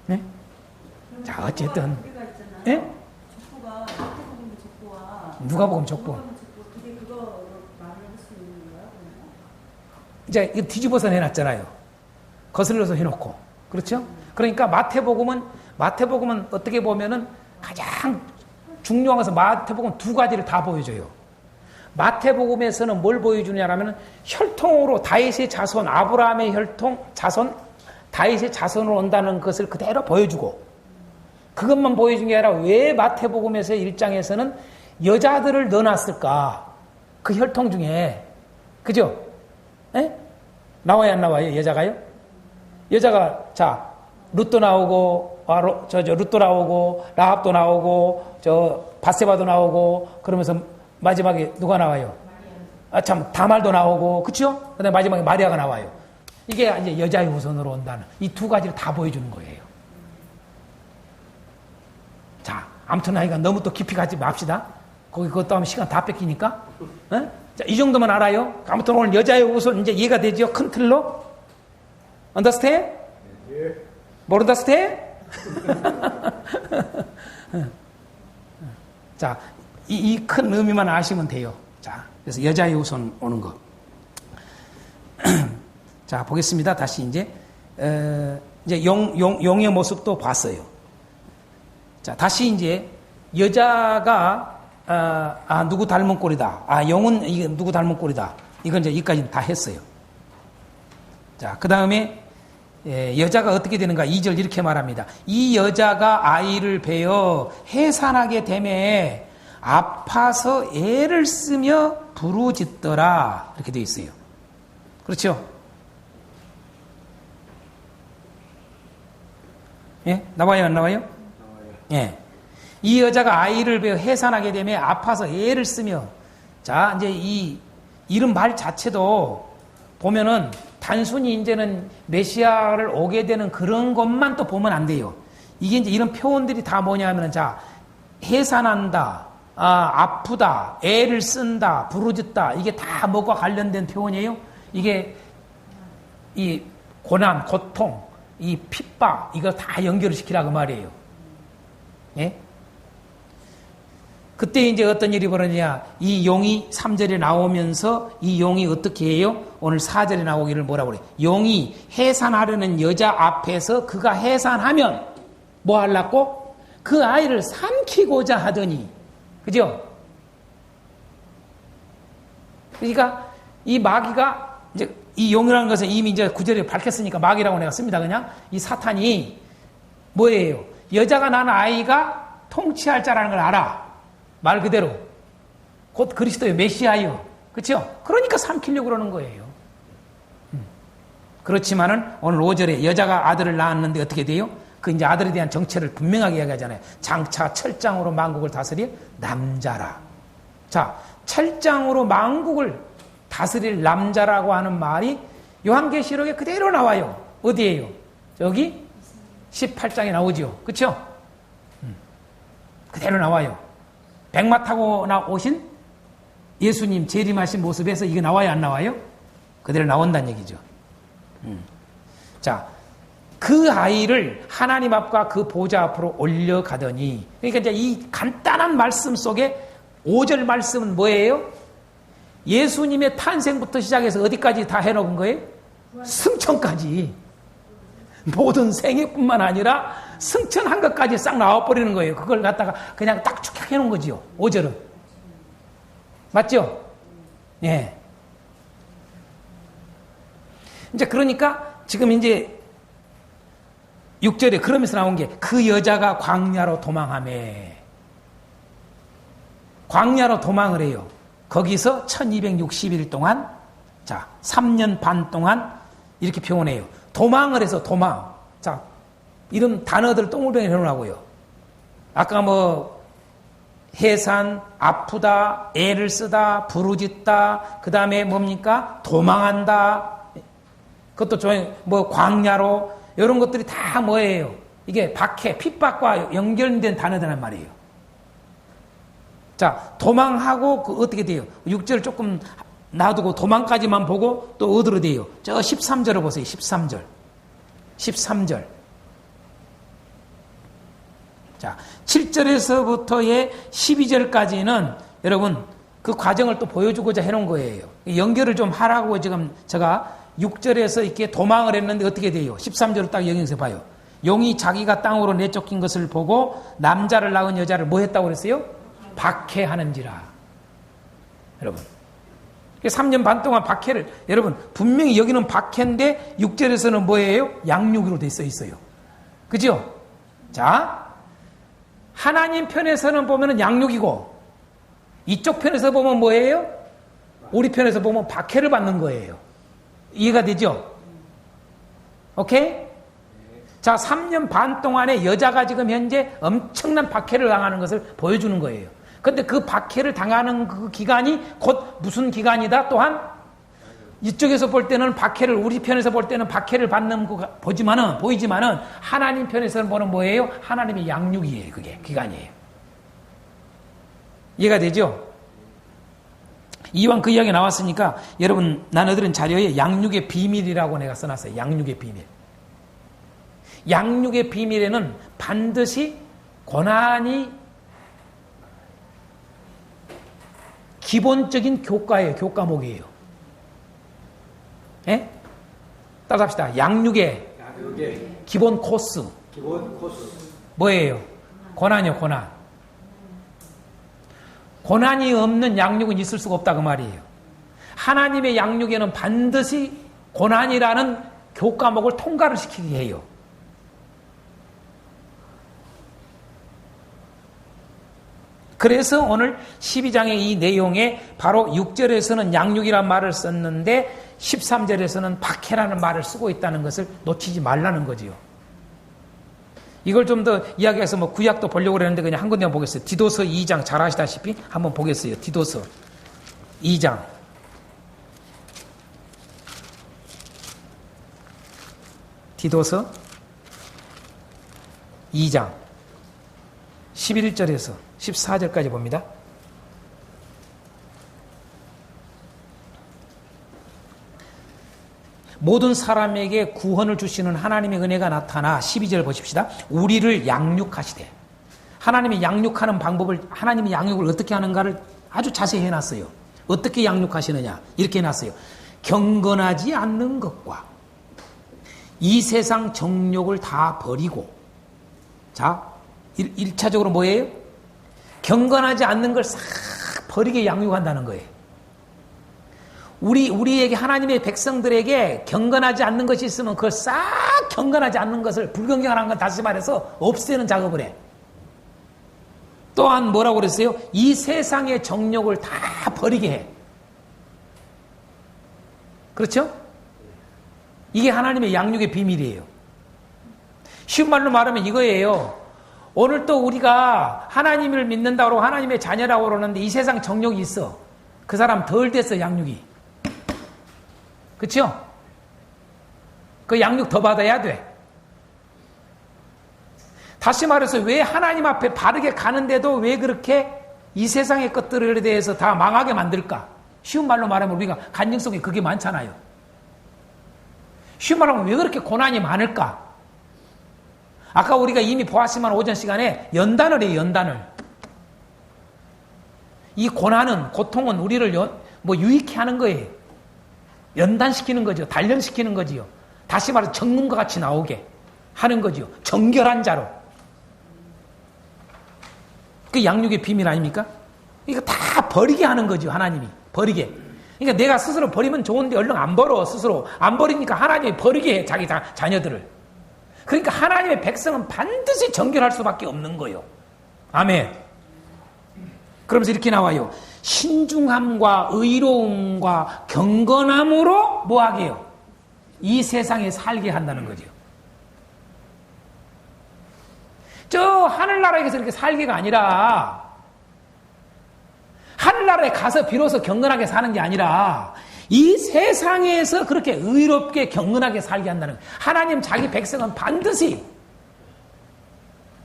네? 자, 어쨌든. 예? 족보가 마태복음 족보와 누가복음 족보. 그게 그거 말을 할 수 있는 거야? 이제 이거 뒤집어서 해놨잖아요. 거슬러서 해놓고. 그렇죠? 그러니까 마태복음은 어떻게 보면은 가장 중요한 것은 마태복음 두 가지를 다 보여줘요. 마태복음에서는 뭘 보여주냐면 혈통으로 다윗의 자손, 아브라함의 혈통, 자손, 다윗의 자손으로 온다는 것을 그대로 보여주고 그것만 보여준 게 아니라 왜 마태복음에서 1장에서는 여자들을 넣어놨을까? 그 혈통 중에. 그죠? 에? 나와요, 안 나와요? 여자가요? 여자가, 자, 룻도 나오고, 룻도 나오고, 라합도 나오고, 바세바도 나오고, 그러면서 마지막에 누가 나와요? 아, 참, 다말도 나오고, 그쵸? 그 다음에 마지막에 마리아가 나와요. 이게 이제 여자의 후손으로 온다는 이 두 가지를 다 보여주는 거예요. 자, 아무튼 하여간 너무 또 깊이 가지 맙시다. 그것도 하면 시간 다 뺏기니까. 에? 자, 이 정도만 알아요. 아무튼 오늘 여자의 후손 이제 이해가 되죠? 큰 틀로. Understand? 예. 모른다스테? 자, 이 큰 의미만 아시면 돼요. 자, 그래서 여자의 후손 오는 거. 자, 보겠습니다. 다시 이제 용의 모습도 봤어요. 자, 다시 이제 여자가 누구 닮은 꼴이다. 용은 이게 누구 닮은 꼴이다. 이건 이제 여기까지 다 했어요. 자, 그 다음에 여자가 어떻게 되는가? 2절 이렇게 말합니다. 이 여자가 아이를 베어 해산하게 되매 아파서 애를 쓰며 부르짖더라. 이렇게 되어 있어요. 그렇죠? 예? 나와요, 안 나와요? 나와요. 예. 이 여자가 아이를 베어 해산하게 되매 아파서 애를 쓰며 자, 이제 이 이름 말 자체도 보면은 단순히 이제는 메시아를 오게 되는 그런 것만 또 보면 안 돼요. 이게 이제 이런 표현들이 다 뭐냐 하면은 자, 해산한다, 아프다, 애를 쓴다, 부르짖다. 이게 다 뭐가 관련된 표현이에요? 이게 이 고난, 고통, 이 핍박, 이거 다 연결을 시키라 그 말이에요. 예? 그때 이제 어떤 일이 벌어지냐. 이 용이 3절에 나오면서 이 용이 어떻게 해요? 오늘 4절에 나오기를 뭐라고 그래? 용이 해산하려는 여자 앞에서 그가 해산하면 뭐 하려고? 그 아이를 삼키고자 하더니. 그죠? 그러니까 이 마귀가 이제 이 용이라는 것은 이미 이제 9절에 밝혔으니까 마귀라고 내가 씁니다. 그냥 이 사탄이 뭐예요? 여자가 낳은 아이가 통치할 자라는 걸 알아. 말 그대로 곧 그리스도의 메시아요. 그렇죠? 그러니까 삼키려고 그러는 거예요. 그렇지만은 오늘 5절에 여자가 아들을 낳았는데 어떻게 돼요? 그 이제 아들에 대한 정체를 분명하게 이야기하잖아요. 장차 철장으로 만국을 다스릴 남자라. 자, 철장으로 만국을 다스릴 남자라고 하는 말이 요한계시록에 그대로 나와요. 어디예요? 저기 18장에 나오죠. 그렇죠? 그대로 나와요. 백마 타고 오신 예수님 재림하신 모습에서 이게 나와요, 안 나와요? 그대로 나온다는 얘기죠. 자, 그 아이를 하나님 앞과 그 보좌 앞으로 올려가더니, 그러니까 이제 이 간단한 말씀 속에 5절 말씀은 뭐예요? 예수님의 탄생부터 시작해서 어디까지 다 해놓은 거예요? 승천까지. 모든 생애뿐만 아니라 승천한 것까지 싹 나와버리는 거예요. 그걸 갖다가 그냥 딱 축약해 놓은 거지요. 5절은. 맞죠? 예. 이제 그러니까 지금 이제 6절에 그러면서 나온 게 그 여자가 광야로 도망하매. 광야로 도망을 해요. 거기서 1260일 동안, 자, 3년 반 동안 이렇게 표현해요. 도망을 해서 도망. 자, 이런 단어들 똥물병에 해놓으라고요. 아까 뭐, 해산, 아프다, 애를 쓰다, 부르짖다, 그 다음에 뭡니까? 도망한다. 그것도 뭐, 광야로, 이런 것들이 다 뭐예요? 이게 박해, 핍박과 연결된 단어들란 말이에요. 자, 도망하고 그 어떻게 돼요? 6절 조금 놔두고 도망까지만 보고 또 어디로 돼요? 저 13절을 보세요. 13절. 13절. 자, 7절에서부터의 12절까지는 여러분 그 과정을 또 보여주고자 해놓은 거예요. 연결을 좀 하라고 지금 제가 6절에서 이렇게 도망을 했는데 어떻게 돼요? 13절을 딱 영역에서 봐요. 용이 자기가 땅으로 내쫓긴 것을 보고 남자를 낳은 여자를 뭐 했다고 그랬어요? 박해하는지라. 여러분. 3년 반 동안 박해를, 여러분, 분명히 여기는 박해인데 6절에서는 뭐예요? 양육으로 돼 있어요. 그죠? 자, 하나님 편에서는 보면은 양육이고, 이쪽 편에서 보면 뭐예요? 우리 편에서 보면 박해를 받는 거예요. 이해가 되죠? 오케이? 자, 3년 반 동안에 여자가 지금 현재 엄청난 박해를 당하는 것을 보여주는 거예요. 근데 그 박해를 당하는 그 기간이 곧 무슨 기간이다? 또한 이쪽에서 볼 때는 박해를, 우리 편에서 볼 때는 박해를 받는 거 보이지만은 하나님 편에서는 보는 뭐예요? 하나님의 양육이에요. 그게 기간이에요. 이해가 되죠? 이왕 그 이야기 나왔으니까 여러분 나눠드린 자료에 양육의 비밀이라고 내가 써놨어요. 양육의 비밀. 양육의 비밀에는 반드시 고난이 기본적인 교과예요. 교과목이에요. 예? 따라합시다. 양육의 기본 코스. 뭐예요? 고난이요, 고난. 고난이 없는 양육은 있을 수가 없다 그 말이에요. 하나님의 양육에는 반드시 고난이라는 교과목을 통과를 시키게 해요. 그래서 오늘 12장의 이 내용에 바로 6절에서는 양육이라는 말을 썼는데 13절에서는 박해라는 말을 쓰고 있다는 것을 놓치지 말라는 거지요. 이걸 좀 더 이야기해서 뭐 구약도 보려고 그랬는데 그냥 한 군데만 보겠어요. 디도서 2장 잘 아시다시피 한번 보겠어요. 디도서 2장. 디도서 2장 11절에서 14절까지 봅니다. 모든 사람에게 구원을 주시는 하나님의 은혜가 나타나 12절 보십시다. 우리를 양육하시되. 하나님이 양육하는 방법을, 하나님이 양육을 어떻게 하는가를 아주 자세히 해놨어요. 어떻게 양육하시느냐 이렇게 해놨어요. 경건하지 않는 것과 이 세상 정욕을 다 버리고, 자 1차적으로 뭐예요? 경건하지 않는 걸 싹 버리게 양육한다는 거예요. 우리에게, 하나님의 백성들에게 경건하지 않는 것이 있으면 그걸 싹 경건하지 않는 것을, 불경건한 건 다시 말해서 없애는 작업을 해. 또한 뭐라고 그랬어요? 이 세상의 정욕을 다 버리게 해. 그렇죠? 이게 하나님의 양육의 비밀이에요. 쉬운 말로 말하면 이거예요. 오늘 또 우리가 하나님을 믿는다고 하나님의 자녀라고 그러는데 이 세상 정욕이 있어. 그 사람 덜 됐어, 양육이. 그렇죠? 그 양육 더 받아야 돼. 다시 말해서 왜 하나님 앞에 바르게 가는데도 왜 그렇게 이 세상의 것들에 대해서 다 망하게 만들까? 쉬운 말로 말하면 우리가 간증성이 그게 많잖아요. 쉬운 말로 하면 왜 그렇게 고난이 많을까? 아까 우리가 이미 보았지만 오전 시간에 연단을 해요. 연단을. 이 고난은, 고통은 우리를 유익해 하는 거예요. 연단시키는 거죠. 단련시키는 거지요. 다시 말해서 정문과 같이 나오게. 하는 거죠. 정결한 자로. 그 양육의 비밀 아닙니까? 이거 다 버리게 하는 거죠. 하나님이. 버리게. 그러니까 내가 스스로 버리면 좋은데 얼른 안 벌어. 스스로. 안 버리니까 하나님이 버리게 해. 자기 자녀들을. 그러니까 하나님의 백성은 반드시 정결할 수밖에 없는 거예요. 아멘. 그러면서 이렇게 나와요. 신중함과 의로움과 경건함으로 뭐하게 해요? 이 세상에 살게 한다는 거죠. 저 하늘나라에서 이렇게 살게가 아니라 하늘나라에 가서 비로소 경건하게 사는 게 아니라 이 세상에서 그렇게 의롭게 경건하게 살게 한다는 거예요. 하나님 자기 백성은 반드시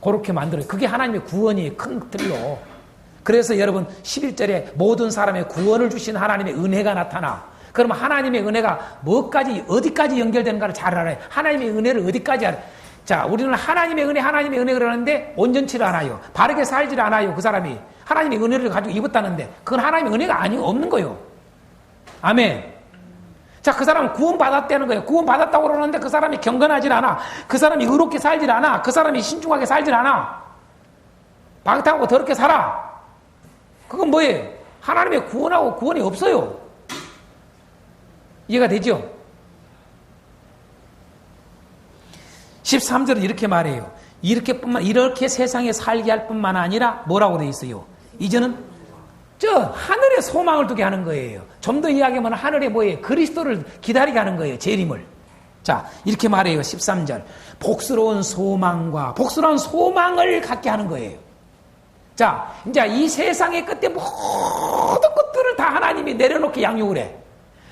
그렇게 만들어요. 그게 하나님의 구원이에요. 큰 틀로. 그래서 여러분 11절에 모든 사람의 구원을 주신 하나님의 은혜가 나타나. 그러면 하나님의 은혜가 뭐까지 어디까지 연결되는가를 잘 알아요. 하나님의 은혜를 어디까지 알아요. 자, 우리는 하나님의 은혜 그러는데 온전치를 않아요. 바르게 살지를 않아요. 그 사람이 하나님의 은혜를 가지고 입었다는데 그건 하나님의 은혜가 없는 거예요. 아멘. 자, 그 사람은 구원받았다는 거예요. 구원받았다고 그러는데 그 사람이 경건하질 않아. 그 사람이 의롭게 살질 않아. 그 사람이 신중하게 살질 않아. 방탕하고 더럽게 살아. 그건 뭐예요? 하나님의 구원하고 구원이 없어요. 이해가 되죠? 13절은 이렇게 말해요. 이렇게 세상에 살게 할 뿐만 아니라 뭐라고 돼 있어요? 이제는 저 하늘에 소망을 두게 하는 거예요. 좀 더 이야기하면 하늘에 뭐예요? 그리스도를 기다리게 하는 거예요. 재림을. 자, 이렇게 말해요. 13절. 복스러운 소망을 갖게 하는 거예요. 자, 이제 이 세상의 끝에 모든 것들을 다 하나님이 내려놓게 양육을 해.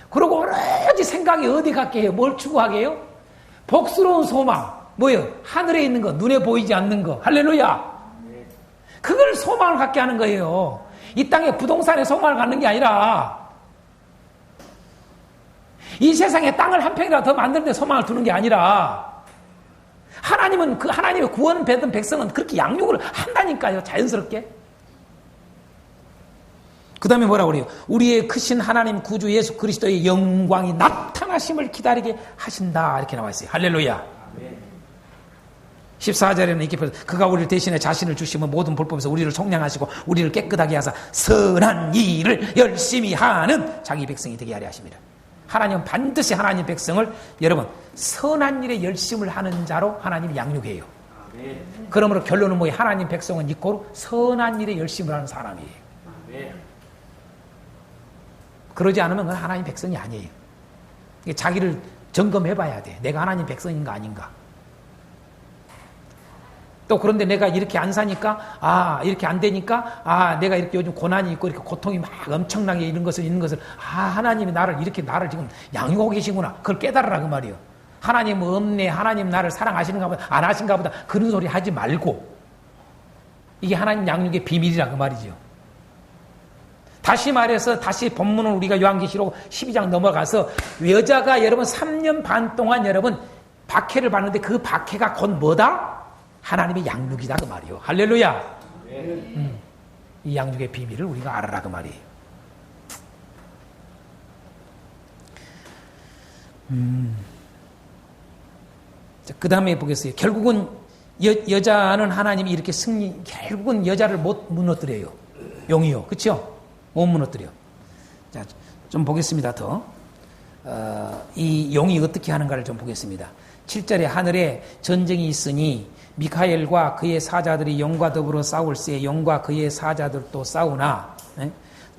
그리고 오로지 생각이 어디 갖게 해요? 뭘 추구하게 해요? 복스러운 소망. 뭐예요? 하늘에 있는 거, 눈에 보이지 않는 거. 할렐루야. 그걸 소망을 갖게 하는 거예요. 이 땅에 부동산에 소망을 갖는 게 아니라 이 세상에 땅을 한 평이라도 더 만드는 데 소망을 두는 게 아니라 하나님은 그 하나님의 구원 받은 백성은 그렇게 양육을 한다니까요. 자연스럽게. 그 다음에 뭐라고 그래요? 우리의 크신 하나님 구주 예수 그리스도의 영광이 나타나심을 기다리게 하신다. 이렇게 나와 있어요. 할렐루야. 14절에는 이렇게 표현, 그가 우리를 대신에 자신을 주시면 모든 불법에서 우리를 속량하시고 우리를 깨끗하게 하사 선한 일을 열심히 하는 자기 백성이 되게 하려 하십니다. 하나님은 반드시 하나님 백성을 여러분 선한 일에 열심을 하는 자로 하나님이 양육해요. 그러므로 결론은 뭐예요? 하나님 백성은 이꼬로 선한 일에 열심을 하는 사람이에요. 그러지 않으면 그건 하나님 백성이 아니에요. 자기를 점검해 봐야 돼. 내가 하나님 백성인가 아닌가. 또 그런데 내가 이렇게 안 사니까 이렇게 안 되니까 내가 이렇게 요즘 고난이 있고 이렇게 고통이 막 엄청나게 있는 것을 하나님이 나를 지금 양육하고 계시구나. 그걸 깨달으라 그 말이에요. 하나님 없네. 하나님 나를 사랑하시는가 보다 안 하신가 보다 그런 소리 하지 말고 이게 하나님 양육의 비밀이라 그 말이죠. 다시 말해서 다시 본문을 우리가 요한계시록 12장 넘어가서 여자가 여러분 3년 반 동안 여러분 박해를 받는데 그 박해가 곧 뭐다? 하나님의 양육이다 그 말이에요. 할렐루야. 이 양육의 비밀을 우리가 알아라 그 말이에요. 그 다음에 보겠어요. 결국은 여자는 하나님이 이렇게 결국은 여자를 못 무너뜨려요. 용이요. 그렇죠? 못 무너뜨려. 자, 좀 보겠습니다. 더. 이 용이 어떻게 하는가를 좀 보겠습니다. 7절에 하늘에 전쟁이 있으니 미카엘과 그의 사자들이 용과 더불어 싸울세 용과 그의 사자들도 싸우나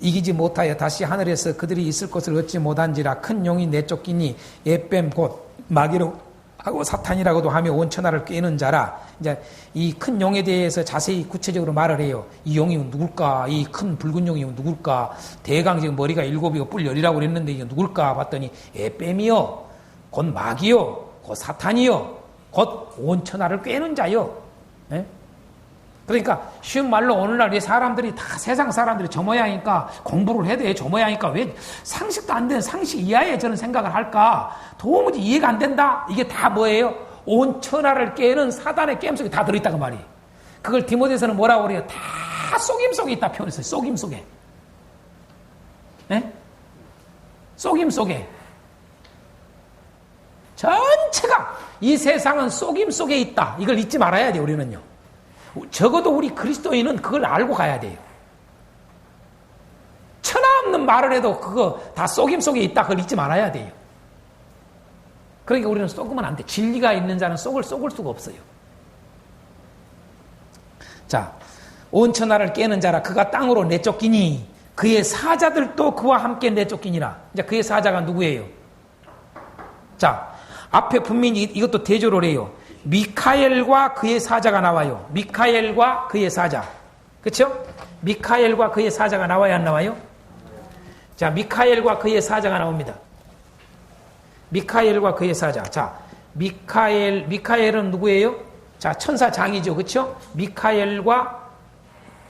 이기지 못하여 다시 하늘에서 그들이 있을 것을 얻지 못한지라 큰 용이 내쫓기니 에뱀 곧 마귀로 하고 사탄이라고도 하며 온 천하를 꿰는 자라. 이제 이 큰 용에 대해서 자세히 구체적으로 말을 해요. 이 용이 누굴까? 이 큰 붉은 용이 누굴까? 대강 지금 머리가 7이고 뿔 10이라고 그랬는데 이게 누굴까? 봤더니 에뱀이요, 곧 마귀요, 곧 사탄이요, 곧 온 천하를 꿰는 자요. 네? 그러니까 쉬운 말로 오늘날 이 사람들이 다 세상 사람들이 저 모양이니까 공부를 해도 해. 저 모양이니까 왜 상식도 안 되는 상식 이하에 저는 생각을 할까? 도무지 이해가 안 된다. 이게 다 뭐예요? 온 천하를 깨는 사단의 게임 속에 다 들어있다고 말이에요. 그걸 디모데서는 뭐라고 그래요? 다 속임 속에 있다 표현했어요. 속임 속에. 네? 속임 속에. 전부 전체가 이 세상은 속임 속에 있다. 이걸 잊지 말아야 돼요, 우리는요. 적어도 우리 그리스도인은 그걸 알고 가야 돼요. 천하 없는 말을 해도 그거 다 속임 속에 있다. 그걸 잊지 말아야 돼요. 그러니까 우리는 속으면 안 돼. 진리가 있는 자는 속을 수가 없어요. 자, 온 천하를 깨는 자라 그가 땅으로 내쫓기니 그의 사자들도 그와 함께 내쫓기니라. 이제 그의 사자가 누구예요? 자, 앞에 분명히 이것도 대조를 해요. 미카엘과 그의 사자가 나와요. 미카엘과 그의 사자. 그렇죠? 미카엘과 그의 사자가 나와야 안 나와요? 자, 미카엘과 그의 사자가 나옵니다. 미카엘과 그의 사자. 자, 미카엘은 누구예요? 자, 천사장이죠. 그렇죠? 미카엘과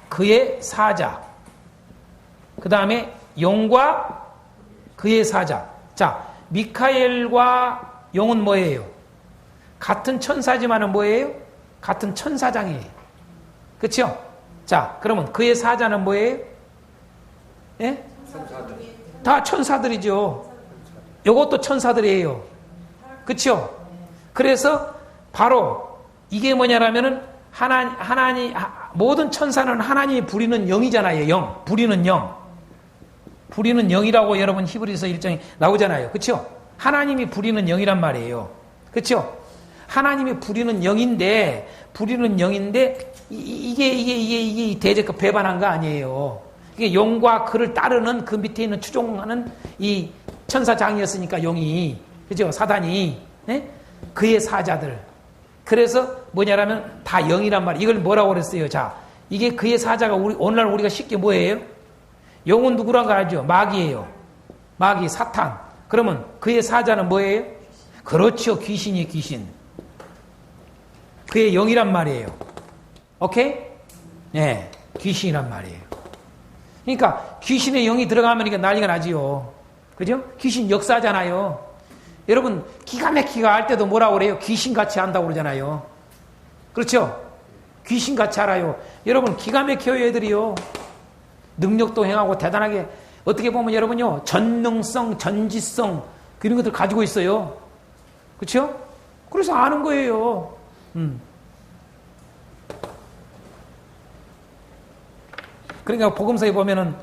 그의 사자. 그 다음에 용과 그의 사자. 자, 미카엘과 용은 뭐예요? 같은 천사지만은 뭐예요? 같은 천사장이에요. 그렇죠? 자, 그러면 그의 사자는 뭐예요? 예? 다 천사들이죠. 요것도 천사들이에요. 그렇죠? 그래서 바로 이게 뭐냐라면은 하나님 모든 천사는 하나님이 부리는 영이잖아요. 영. 부리는 영. 부리는 영이라고 여러분 히브리서 1장에 나오잖아요. 그렇죠? 하나님이 부리는 영이란 말이에요. 그렇죠? 하나님이 부리는 영인데 이게 대적과 배반한 거 아니에요. 이게 용과 그를 따르는 그 밑에 있는 추종하는 이 천사장이었으니까 용이, 그죠? 사단이, 네? 그의 사자들. 그래서 뭐냐라면 다 영이란 말이에요. 이걸 뭐라고 그랬어요? 자, 이게 그의 사자가 오늘날 우리가 쉽게 뭐예요? 용은 누구란 거 알죠? 마귀예요. 마귀, 사탄. 그러면 그의 사자는 뭐예요? 그렇죠. 귀신이 귀신. 그의 영이란 말이에요. 오케이? 네. 귀신이란 말이에요. 그러니까 귀신의 영이 들어가면 이게 난리가 나지요. 그죠? 귀신 역사잖아요. 여러분 기가 막히게 할 때도 뭐라고 그래요? 귀신같이 한다고 그러잖아요. 그렇죠? 귀신같이 알아요. 여러분 기가 막혀요 애들이요. 능력도 행하고 대단하게 어떻게 보면 여러분요 전능성, 전지성 그런 것들 가지고 있어요. 그렇죠? 그래서 아는 거예요. 그러니까 복음서에 보면은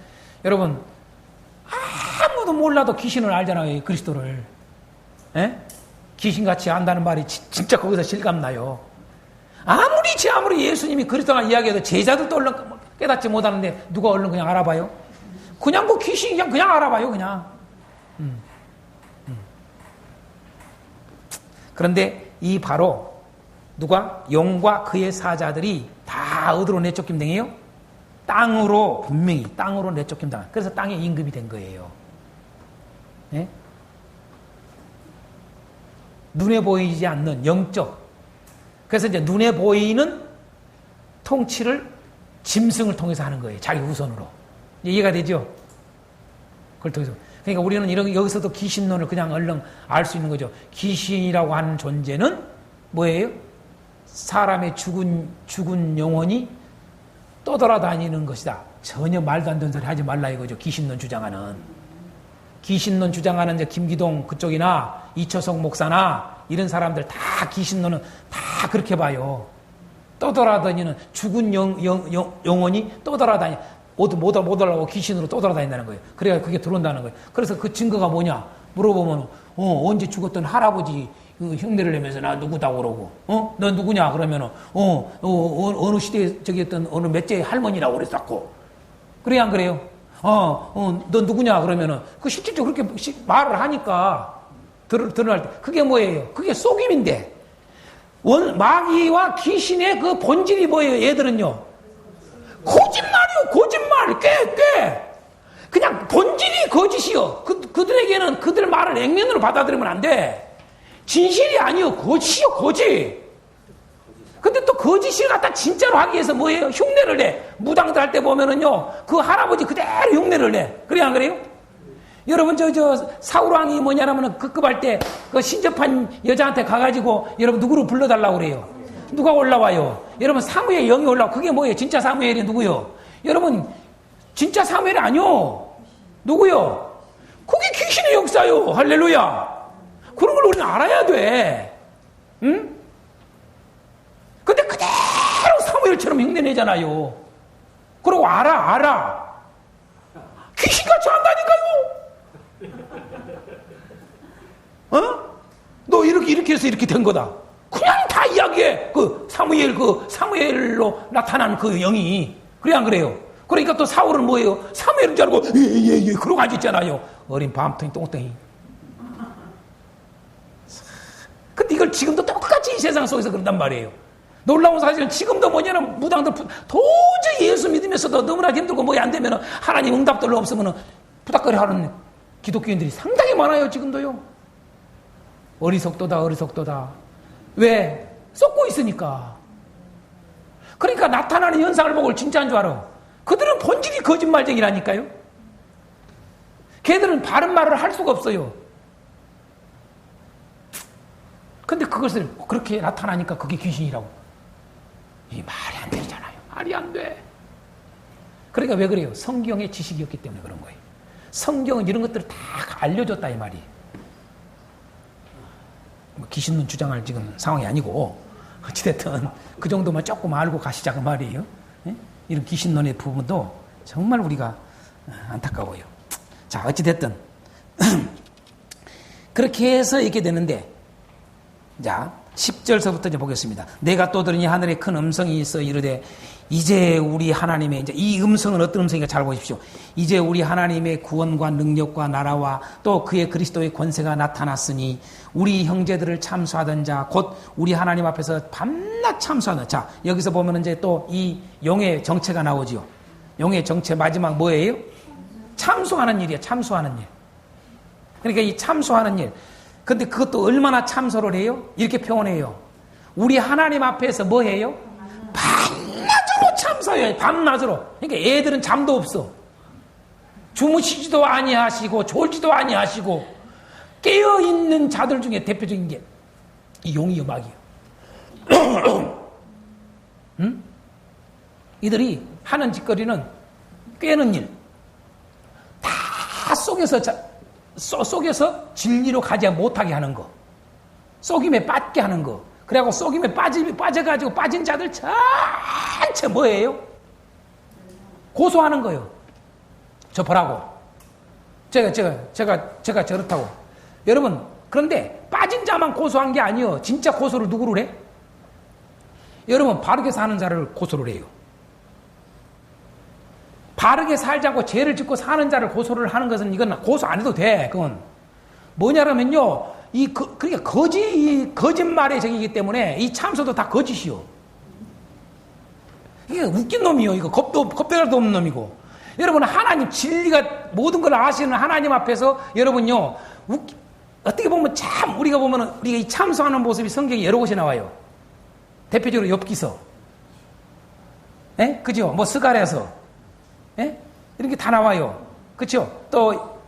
여러분 아무도 몰라도 귀신을 알잖아요. 그리스도를. 에? 귀신같이 안다는 말이 진짜 거기서 실감나요. 아무리 예수님이 그리스도를 이야기해도 제자들도 얼른 깨닫지 못하는데 누가 얼른 그냥 알아봐요? 그냥 그 귀신 그냥 알아봐요. 그냥. 그런데 이 바로 누가? 용과 그의 사자들이 다 어디로 내쫓김 당해요? 땅으로, 분명히 땅으로 내쫓김 당한. 그래서 땅에 임금이 된 거예요. 네? 눈에 보이지 않는 영적. 그래서 이제 눈에 보이는 통치를 짐승을 통해서 하는 거예요. 자기 우선으로. 이해가 되죠? 그걸 통해서. 그러니까 우리는 여기서도 귀신론을 그냥 얼른 알 수 있는 거죠. 귀신이라고 하는 존재는 뭐예요? 사람의 죽은 영혼이 떠돌아다니는 것이다. 전혀 말도 안 되는 소리 하지 말라 이거죠. 귀신론 주장하는 이제 김기동 그쪽이나 이철석 목사나 이런 사람들 다 귀신론은 다 그렇게 봐요. 떠돌아다니는 죽은 영혼이 떠돌아다니 못 오려고 귀신으로 떠돌아다닌다는 거예요. 그래야 그게 들어온다는 거예요. 그래서 그 증거가 뭐냐 물어보면 언제 죽었던 할아버지 흉내를 내면서 나 누구다고 그러고 너 누구냐 그러면은 어느 시대에 저기였던 어느 몇째 할머니라고 그랬었고 그래 안 그래요? 너 누구냐 그러면은 그 실질적으로 그렇게 말을 하니까 드러날 때 그게 뭐예요? 그게 속임인데 마귀와 귀신의 그 본질이 뭐예요? 얘들은요 거짓말이요. 거짓말 꽤 그냥 본질이 거짓이요. 그들에게는 그들 말을 액면으로 받아들이면 안 돼. 진실이 아니요. 거짓이요. 거짓. 근데 또 거짓을 갖다 진짜로 하기 위해서 뭐예요? 흉내를 내. 무당들 할 때 보면은요. 그 할아버지 그대로 흉내를 내. 그래 안 그래요? 여러분 저 사울왕이 뭐냐라면 급급할 때 그 신접한 여자한테 가가지고 여러분 누구를 불러달라고 그래요. 누가 올라와요? 여러분 사무엘 영이 올라와. 그게 뭐예요? 진짜 사무엘이 누구요? 여러분 진짜 사무엘이 아니요. 누구요? 그게 귀신의 역사요. 할렐루야. 그런 걸 우리는 알아야 돼. 응? 근데 그대로 사무엘처럼 흉내내잖아요. 그러고 알아. 귀신같이 한다니까요. 너 이렇게 해서 이렇게 된 거다. 그냥 다 이야기해. 사무엘로 나타난 그 영이. 그래, 안 그래요? 그러니까 또 사울은 뭐예요? 사무엘인 줄 알고, 예, 그러고 앉았잖아요. 어린 밤통이 똥덩이. 근데 이걸 지금도 똑같이 이 세상 속에서 그런단 말이에요. 놀라운 사실은 지금도 뭐냐면 무당들 도저히 예수 믿으면서도 너무나 힘들고 뭐에 안 되면 하나님 응답들로 없으면 부닥거려 하는 기독교인들이 상당히 많아요. 지금도요. 어리석도다. 왜? 썩고 있으니까. 그러니까 나타나는 현상을 보고 진짜인 줄 알아. 그들은 본질이 거짓말쟁이라니까요. 걔들은 바른 말을 할 수가 없어요. 근데 그것을 그렇게 나타나니까 그게 귀신이라고. 이 말이 안 되잖아요. 말이 안 돼. 그러니까 왜 그래요? 성경의 지식이었기 때문에 그런 거예요. 성경은 이런 것들을 다 알려줬다 이 말이. 귀신론 주장할 지금 상황이 아니고 어찌됐든 그 정도만 조금 알고 가시자 그 말이에요. 예? 이런 귀신론의 부분도 정말 우리가 안타까워요. 자, 어찌됐든 그렇게 해서 이렇게 되는데, 자 10절서부터 이제 보겠습니다. 내가 또 들으니 하늘에 큰 음성이 있어 이르되 이제 우리 하나님의, 이제 이 음성은 어떤 음성인가 잘 보십시오. 이제 우리 하나님의 구원과 능력과 나라와 또 그의 그리스도의 권세가 나타났으니 우리 형제들을 참수하던 자 곧 우리 하나님 앞에서 밤낮 참수하는 자. 여기서 보면 이제 또 이 용의 정체가 나오지요. 용의 정체 마지막 뭐예요? 참수하는 일이에요. 참수하는 일. 그러니까 이 참수하는 일. 근데 그것도 얼마나 참소를 해요? 이렇게 표현해요. 우리 하나님 앞에서 뭐 해요? 밤낮으로 참소해요. 밤낮으로. 그러니까 애들은 잠도 없어. 주무시지도 아니하시고 졸지도 아니하시고 깨어있는 자들 중에 대표적인 게 이 용의 음악이에요. 응? 이들이 하는 짓거리는 꿰는 일. 다 속에서 진리로 가지 못하게 하는 거. 속임에 빠지게 하는 거. 그래갖고 속임에 빠져가지고 빠진 자들 전체 뭐예요? 고소하는 거예요. 저 보라고. 제가 저렇다고. 여러분, 그런데 빠진 자만 고소한 게 아니에요. 진짜 고소를 누구를 해? 여러분, 바르게 사는 자를 고소를 해요. 바르게 살자고 죄를 짓고 사는 자를 고소를 하는 것은 이건 고소 안 해도 돼. 그건 뭐냐면요, 그러니까 거짓말의 적이기 때문에 이 참소도 다 거짓이요. 이게 웃긴 놈이요. 이거 겁대가도 없는 놈이고. 여러분, 하나님 진리가 모든 걸 아시는 하나님 앞에서 여러분요, 어떻게 보면 참 우리가 이 참소하는 모습이 성경에 여러 곳이 나와요. 대표적으로 욥기서, 예, 그죠? 뭐 스가랴서, 예, 이런 게 다 나와요. 그렇죠? 또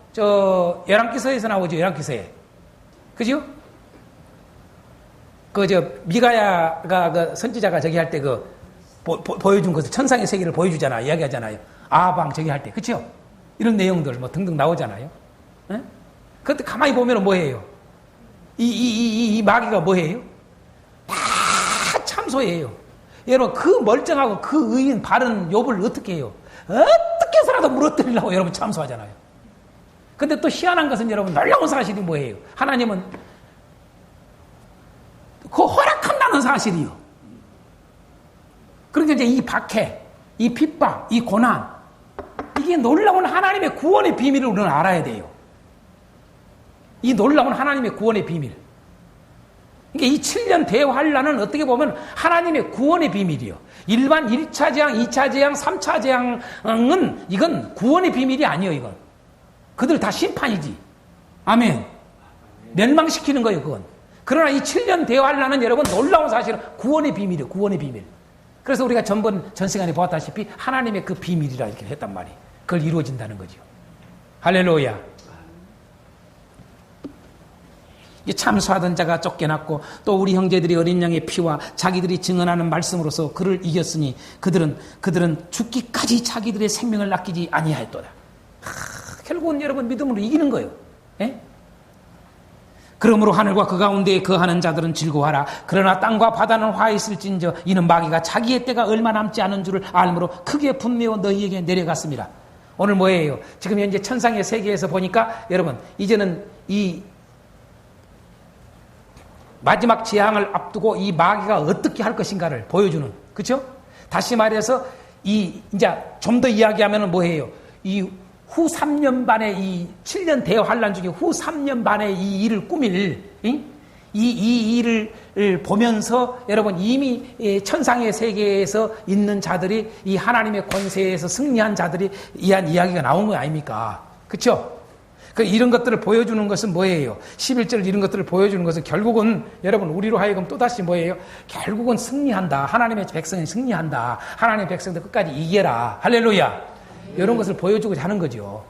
열왕기서에서 나오죠. 열왕기서에, 그죠? 미가야가 그 선지자가 저기 할 때 보여준 것을 천상의 세계를 보여주잖아, 이야기하잖아요. 아방 저기 할 때, 그렇죠? 이런 내용들 뭐 등등 나오잖아요. 예? 그때 가만히 보면 뭐예요? 이 마귀가 뭐예요? 다 참소예요. 여러분, 그 멀쩡하고 그 의인 바른 욥을 어떻게 해요? 어떻게 해서라도 무너뜨리려고 여러분 참소하잖아요. 근데 또 희한한 것은 여러분, 놀라운 사실이 뭐예요? 하나님은 그 허락한다는 사실이요. 그러니까 이제 이 박해, 이 핍박, 이 고난, 이게 놀라운 하나님의 구원의 비밀을 우리는 알아야 돼요. 이 놀라운 하나님의 구원의 비밀. 그러니까 이 7년 대환란은 어떻게 보면 하나님의 구원의 비밀이요. 일반 1차 재앙, 2차 재앙, 3차 재앙은 이건 구원의 비밀이 아니에요. 이건 그들 다 심판이지. 아멘. 멸망시키는 거예요. 그건. 그러나 이 7년 대환란은 여러분, 놀라운 사실은 구원의 비밀이에요. 구원의 비밀. 그래서 우리가 전 시간에 보았다시피 하나님의 그 비밀이라 이렇게 했단 말이에요. 그걸 이루어진다는 거죠. 할렐루야. 참수하던 자가 쫓겨났고 또 우리 형제들이 어린 양의 피와 자기들이 증언하는 말씀으로서 그를 이겼으니 그들은 죽기까지 자기들의 생명을 아끼지 아니하였도다. 결국은 여러분 믿음으로 이기는 거예요. 예? 그러므로 하늘과 그 가운데에 거하는 자들은 즐거워하라. 그러나 땅과 바다는 화 있을진저 이는 마귀가 자기의 때가 얼마 남지 않은 줄을 알므로 크게 분내어 너희에게 내려갔습니다. 오늘 뭐예요? 지금 현재 천상의 세계에서 보니까 여러분 이제는 이 마지막 재앙을 앞두고 이 마귀가 어떻게 할 것인가를 보여주는, 그렇죠? 다시 말해서 이제 좀 더 이야기하면은 뭐예요? 이 후 3년 반의 이 7년 대환란 중에 후 3년 반의 이 일을 꾸밀 이 일을 보면서 여러분 이미 천상의 세계에서 있는 자들이 이 하나님의 권세에서 승리한 자들이 이한 이야기가 나온 거 아닙니까? 그렇죠? 이런 것들을 보여주는 것은 뭐예요? 11절 이런 것들을 보여주는 것은 결국은 여러분 우리로 하여금 또다시 뭐예요? 결국은 승리한다. 하나님의 백성이 승리한다. 하나님의 백성들 끝까지 이겨라. 할렐루야. 이런 것을 보여주고자 하는 거죠.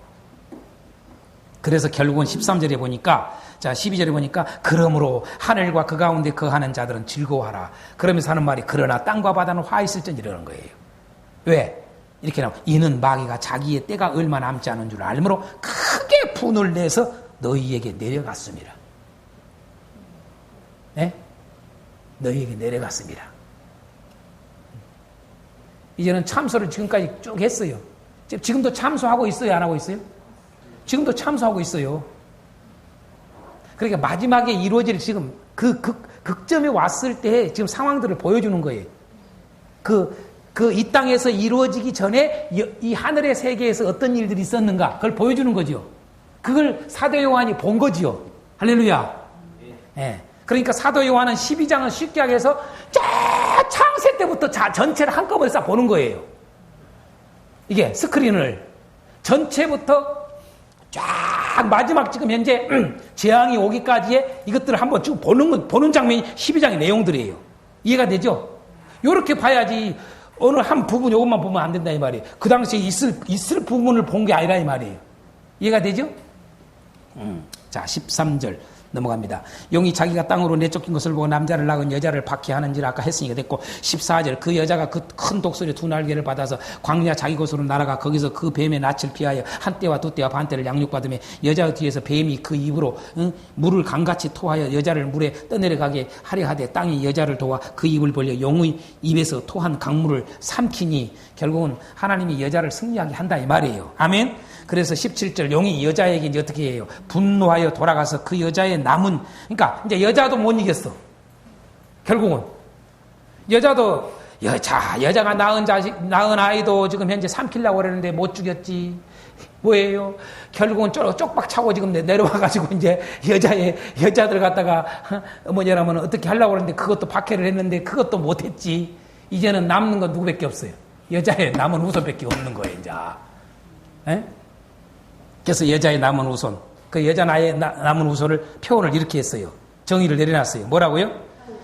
그래서 결국은 13절에 보니까, 자 12절에 보니까 그러므로 하늘과 그 가운데 거하는 자들은 즐거워하라. 그러면서 하는 말이 그러나 땅과 바다는 화 있을지언정 이러는 거예요. 왜? 이렇게 나오면 이는 마귀가 자기의 때가 얼마 남지 않은 줄 알므로 크게 분을 내서 너희에게 내려갔습니다. 네? 너희에게 내려갔습니다. 이제는 참소를 지금까지 쭉 했어요. 지금도 참소하고 있어요? 안 하고 있어요? 지금도 참소하고 있어요. 그러니까 마지막에 이루어질 지금 그 극점에 왔을 때 지금 상황들을 보여주는 거예요. 이 땅에서 이루어지기 전에 이 하늘의 세계에서 어떤 일들이 있었는가 그걸 보여주는 거죠. 그걸 사도 요한이 본 거지요. 할렐루야. 예. 그러니까 사도 요한은 12장은 쉽게 하게해서 쫙 창세 때부터 전체를 한꺼번에 싹 보는 거예요. 이게 스크린을 전체부터 쫙 마지막 지금 현재 재앙이 오기까지의 이것들을 한번 쭉 보는 장면이 12장의 내용들이에요. 이해가 되죠? 요렇게 봐야지 어느 한 부분 요것만 보면 안 된다 이 말이에요. 그 당시에 있을 부분을 본 게 아니라 이 말이에요. 이해가 되죠? 자 13절 넘어갑니다. 용이 자기가 땅으로 내쫓긴 것을 보고 남자를 낳은 여자를 박해하는지라 아까 했으니까 됐고 14절 그 여자가 그 큰 독수리 두 날개를 받아서 광야 자기 곳으로 날아가 거기서 그 뱀의 낯을 피하여 한 때와 두 때와 반 때를 양육받으며 여자 뒤에서 뱀이 그 입으로 물을 강같이 토하여 여자를 물에 떠내려가게 하려 하되 땅이 여자를 도와 그 입을 벌려 용의 입에서 토한 강물을 삼키니 결국은 하나님이 여자를 승리하게 한다 이 말이에요. 아멘. 그래서 17절 용이 여자에게 이제 어떻게 해요? 분노하여 돌아가서 그 여자의 남은, 그러니까 이제 여자도 못 이겼어. 결국은 여자가 낳은 아이도 지금 현재 삼키려고 그러는데 못 죽였지. 뭐예요? 결국은 쪽박 차고 지금 내려와가지고 이제 여자들 갖다가 뭐냐라면 어떻게 하려고 그러는데 그것도 박해를 했는데 그것도 못했지. 이제는 남는 건 누구밖에 없어요. 여자의 남은 후손밖에 없는 거예요, 이제. 에? 그래서 여자의 남은 후손, 그 여자 남은 후손을 표현을 이렇게 했어요. 정의를 내려놨어요. 뭐라고요?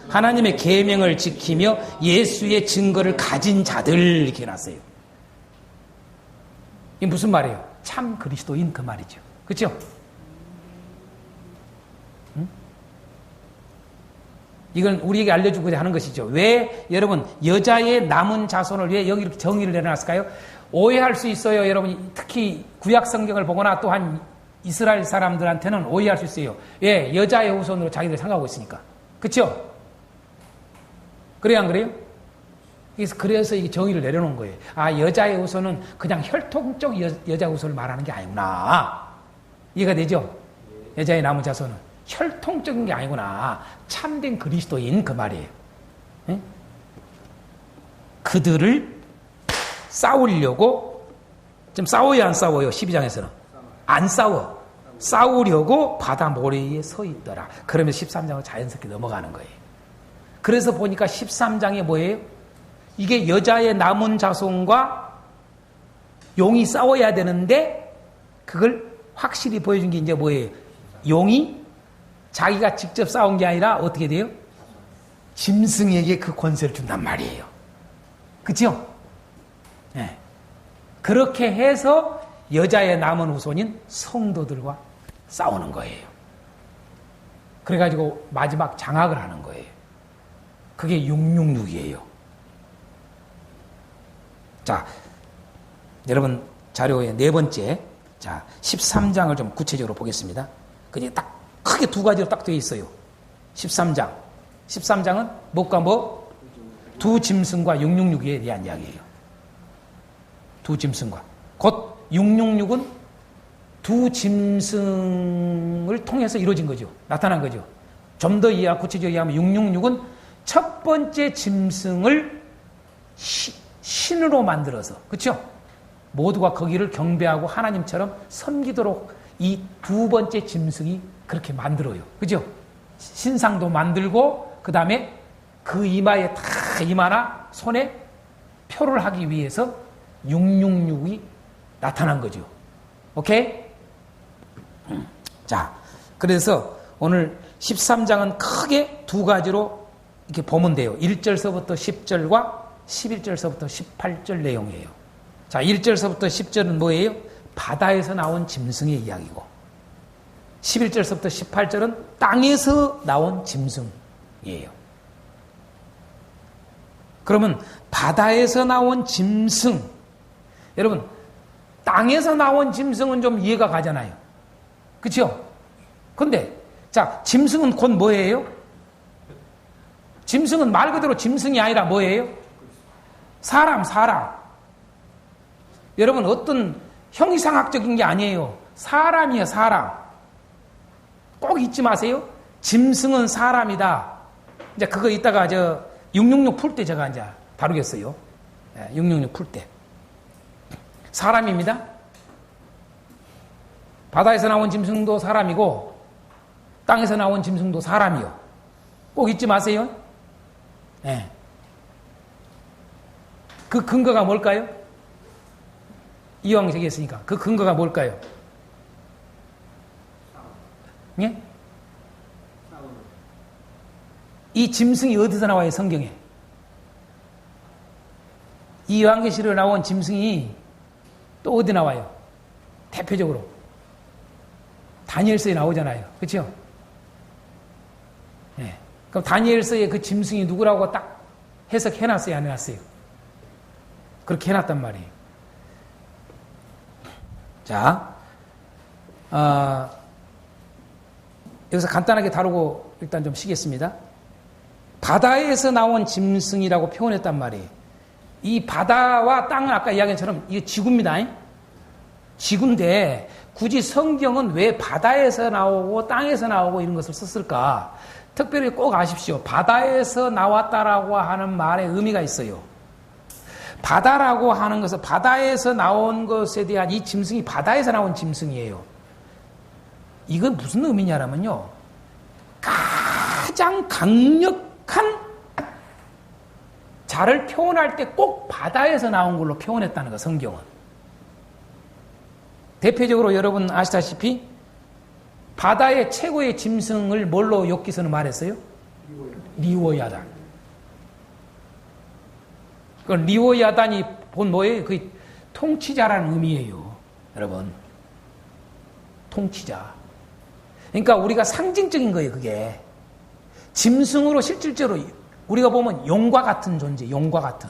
하나님의 계명을 지키며 예수의 증거를 가진 자들 이렇게 해놨어요. 이게 무슨 말이에요? 참 그리스도인 그 말이죠. 그렇죠? 이건 우리에게 알려주고자 하는 것이죠. 왜 여러분 여자의 남은 자손을 왜 여기 이렇게 정의를 내려놨을까요? 오해할 수 있어요. 여러분 특히 구약 성경을 보거나 또한 이스라엘 사람들한테는 오해할 수 있어요. 왜? 여자의 후손으로 자기들 생각하고 있으니까. 그렇죠? 그래요 안 그래요? 그래서 이게 정의를 내려놓은 거예요. 아 여자의 후손은 그냥 혈통적 여자 후손을 말하는 게 아니구나. 이해가 되죠? 여자의 남은 자손은 혈통적인 게 아니구나. 참된 그리스도인 그 말이에요. 네? 그들을 싸우려고 좀 싸워요 안 싸워요? 12장에서는 안 싸워. 싸우려고 바다 모래에 서 있더라. 그러면 13장을 자연스럽게 넘어가는 거예요. 그래서 보니까 13장에 뭐예요? 이게 여자의 남은 자손과 용이 싸워야 되는데 그걸 확실히 보여준 게 이제 뭐예요? 용이 자기가 직접 싸운 게 아니라 어떻게 돼요? 짐승에게 그 권세를 준단 말이에요. 그렇죠? 네. 그렇게 해서 여자의 남은 후손인 성도들과 싸우는 거예요. 그래가지고 마지막 장악을 하는 거예요. 그게 666이에요. 자, 여러분 자료의 네 번째, 자 13장을 좀 구체적으로 보겠습니다. 그게 딱 크게 두 가지로 딱 되어 있어요. 13장. 13장은 뭐과 뭐? 두 짐승과 666에 대한 이야기예요. 두 짐승과. 곧 666은 두 짐승을 통해서 이루어진 거죠. 나타난 거죠. 좀 더 구체적으로 이해하면 666은 첫 번째 짐승을 신으로 만들어서, 그렇죠? 모두가 거기를 경배하고 하나님처럼 섬기도록 이 두 번째 짐승이 그렇게 만들어요. 그죠? 신상도 만들고, 그 다음에 그 이마에 다 이마나 손에 표를 하기 위해서 666이 나타난 거죠. 오케이? 자, 그래서 오늘 13장은 크게 두 가지로 이렇게 보면 돼요. 1절서부터 10절과 11절서부터 18절 내용이에요. 자, 1절서부터 10절은 뭐예요? 바다에서 나온 짐승의 이야기고, 11절서부터 18절은 땅에서 나온 짐승이에요. 그러면 바다에서 나온 짐승, 여러분 땅에서 나온 짐승은 좀 이해가 가잖아요. 그렇죠? 근데 자, 짐승은 곧 뭐예요? 짐승은 말 그대로 짐승이 아니라 뭐예요? 사람. 여러분 어떤 형이상학적인 게 아니에요. 사람이에요, 사람. 꼭 잊지 마세요. 짐승은 사람이다. 이제 그거 이따가 666 풀 때 제가 이제 다루겠어요. 666 풀 때. 사람입니다. 바다에서 나온 짐승도 사람이고, 땅에서 나온 짐승도 사람이요. 꼭 잊지 마세요. 네. 그 근거가 뭘까요? 이왕 얘기했으니까 그 근거가 뭘까요? 예? 이 짐승이 어디서 나와요? 성경에. 이 요한계시록에 나온 짐승이 또 어디 나와요? 대표적으로 다니엘서에 나오잖아요. 그렇죠? 네. 그럼 다니엘서에 그 짐승이 누구라고 딱 해석해놨어요? 안 해놨어요? 그렇게 해놨단 말이에요. 자, 여기서 간단하게 다루고 일단 좀 쉬겠습니다. 바다에서 나온 짐승이라고 표현했단 말이에요. 이 바다와 땅은 아까 이야기한 것처럼 이게 지구입니다. 지구인데 굳이 성경은 왜 바다에서 나오고 땅에서 나오고 이런 것을 썼을까? 특별히 꼭 아십시오. 바다에서 나왔다라고 하는 말에 의미가 있어요. 바다라고 하는 것은 바다에서 나온 것에 대한 이 짐승이 바다에서 나온 짐승이에요. 이건 무슨 의미냐면요. 가장 강력한 자를 표현할 때 꼭 바다에서 나온 걸로 표현했다는 거, 성경은. 대표적으로 여러분 아시다시피 바다의 최고의 짐승을 뭘로 욥기서는 말했어요? 리오야단. 그 리오야단이 본 뭐예요? 그 통치자라는 의미예요. 여러분. 통치자. 그러니까 우리가 상징적인 거예요, 그게. 짐승으로 실질적으로 우리가 보면 용과 같은 존재, 용과 같은.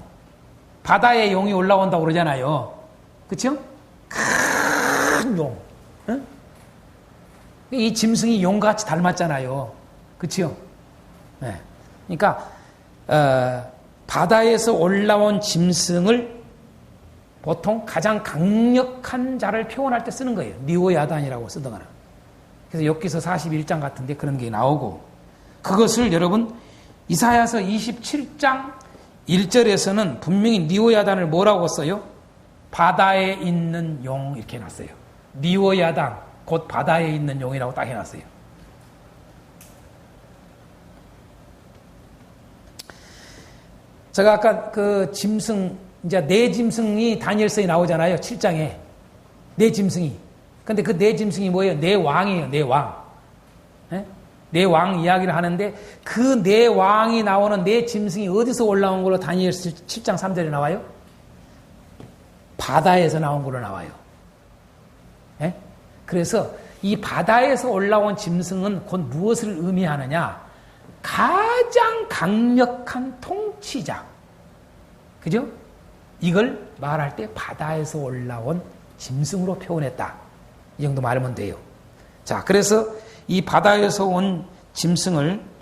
바다에 용이 올라온다고 그러잖아요. 그렇죠? 큰 용. 응? 이 짐승이 용같이 닮았잖아요. 그렇죠? 네. 그러니까 바다에서 올라온 짐승을 보통 가장 강력한 자를 표현할 때 쓰는 거예요. 리오야단이라고 쓰더거나. 그래서 욥기서 41장 같은데 그런 게 나오고, 그것을 여러분 이사야서 27장 1절에서는 분명히 리오야단을 뭐라고 써요? 바다에 있는 용 이렇게 해놨어요. 리오야단 곧 바다에 있는 용이라고 딱 해놨어요. 제가 아까 그 짐승, 이제 네 짐승이 다니엘서에 나오잖아요. 7장에. 네 짐승이. 근데 그 네 짐승이 뭐예요? 네 왕이에요. 네 왕. 네? 네 왕 이야기를 하는데 그 네 왕이 나오는 네 짐승이 어디서 올라온 걸로 다니엘서 7장 3절에 나와요? 바다에서 나온 걸로 나와요. 네? 그래서 이 바다에서 올라온 짐승은 곧 무엇을 의미하느냐? 가장 강력한 통치자. 그죠? 이걸 말할 때 바다에서 올라온 짐승으로 표현했다. 이 정도 말하면 돼요. 자, 그래서 이 바다에서 온 짐승을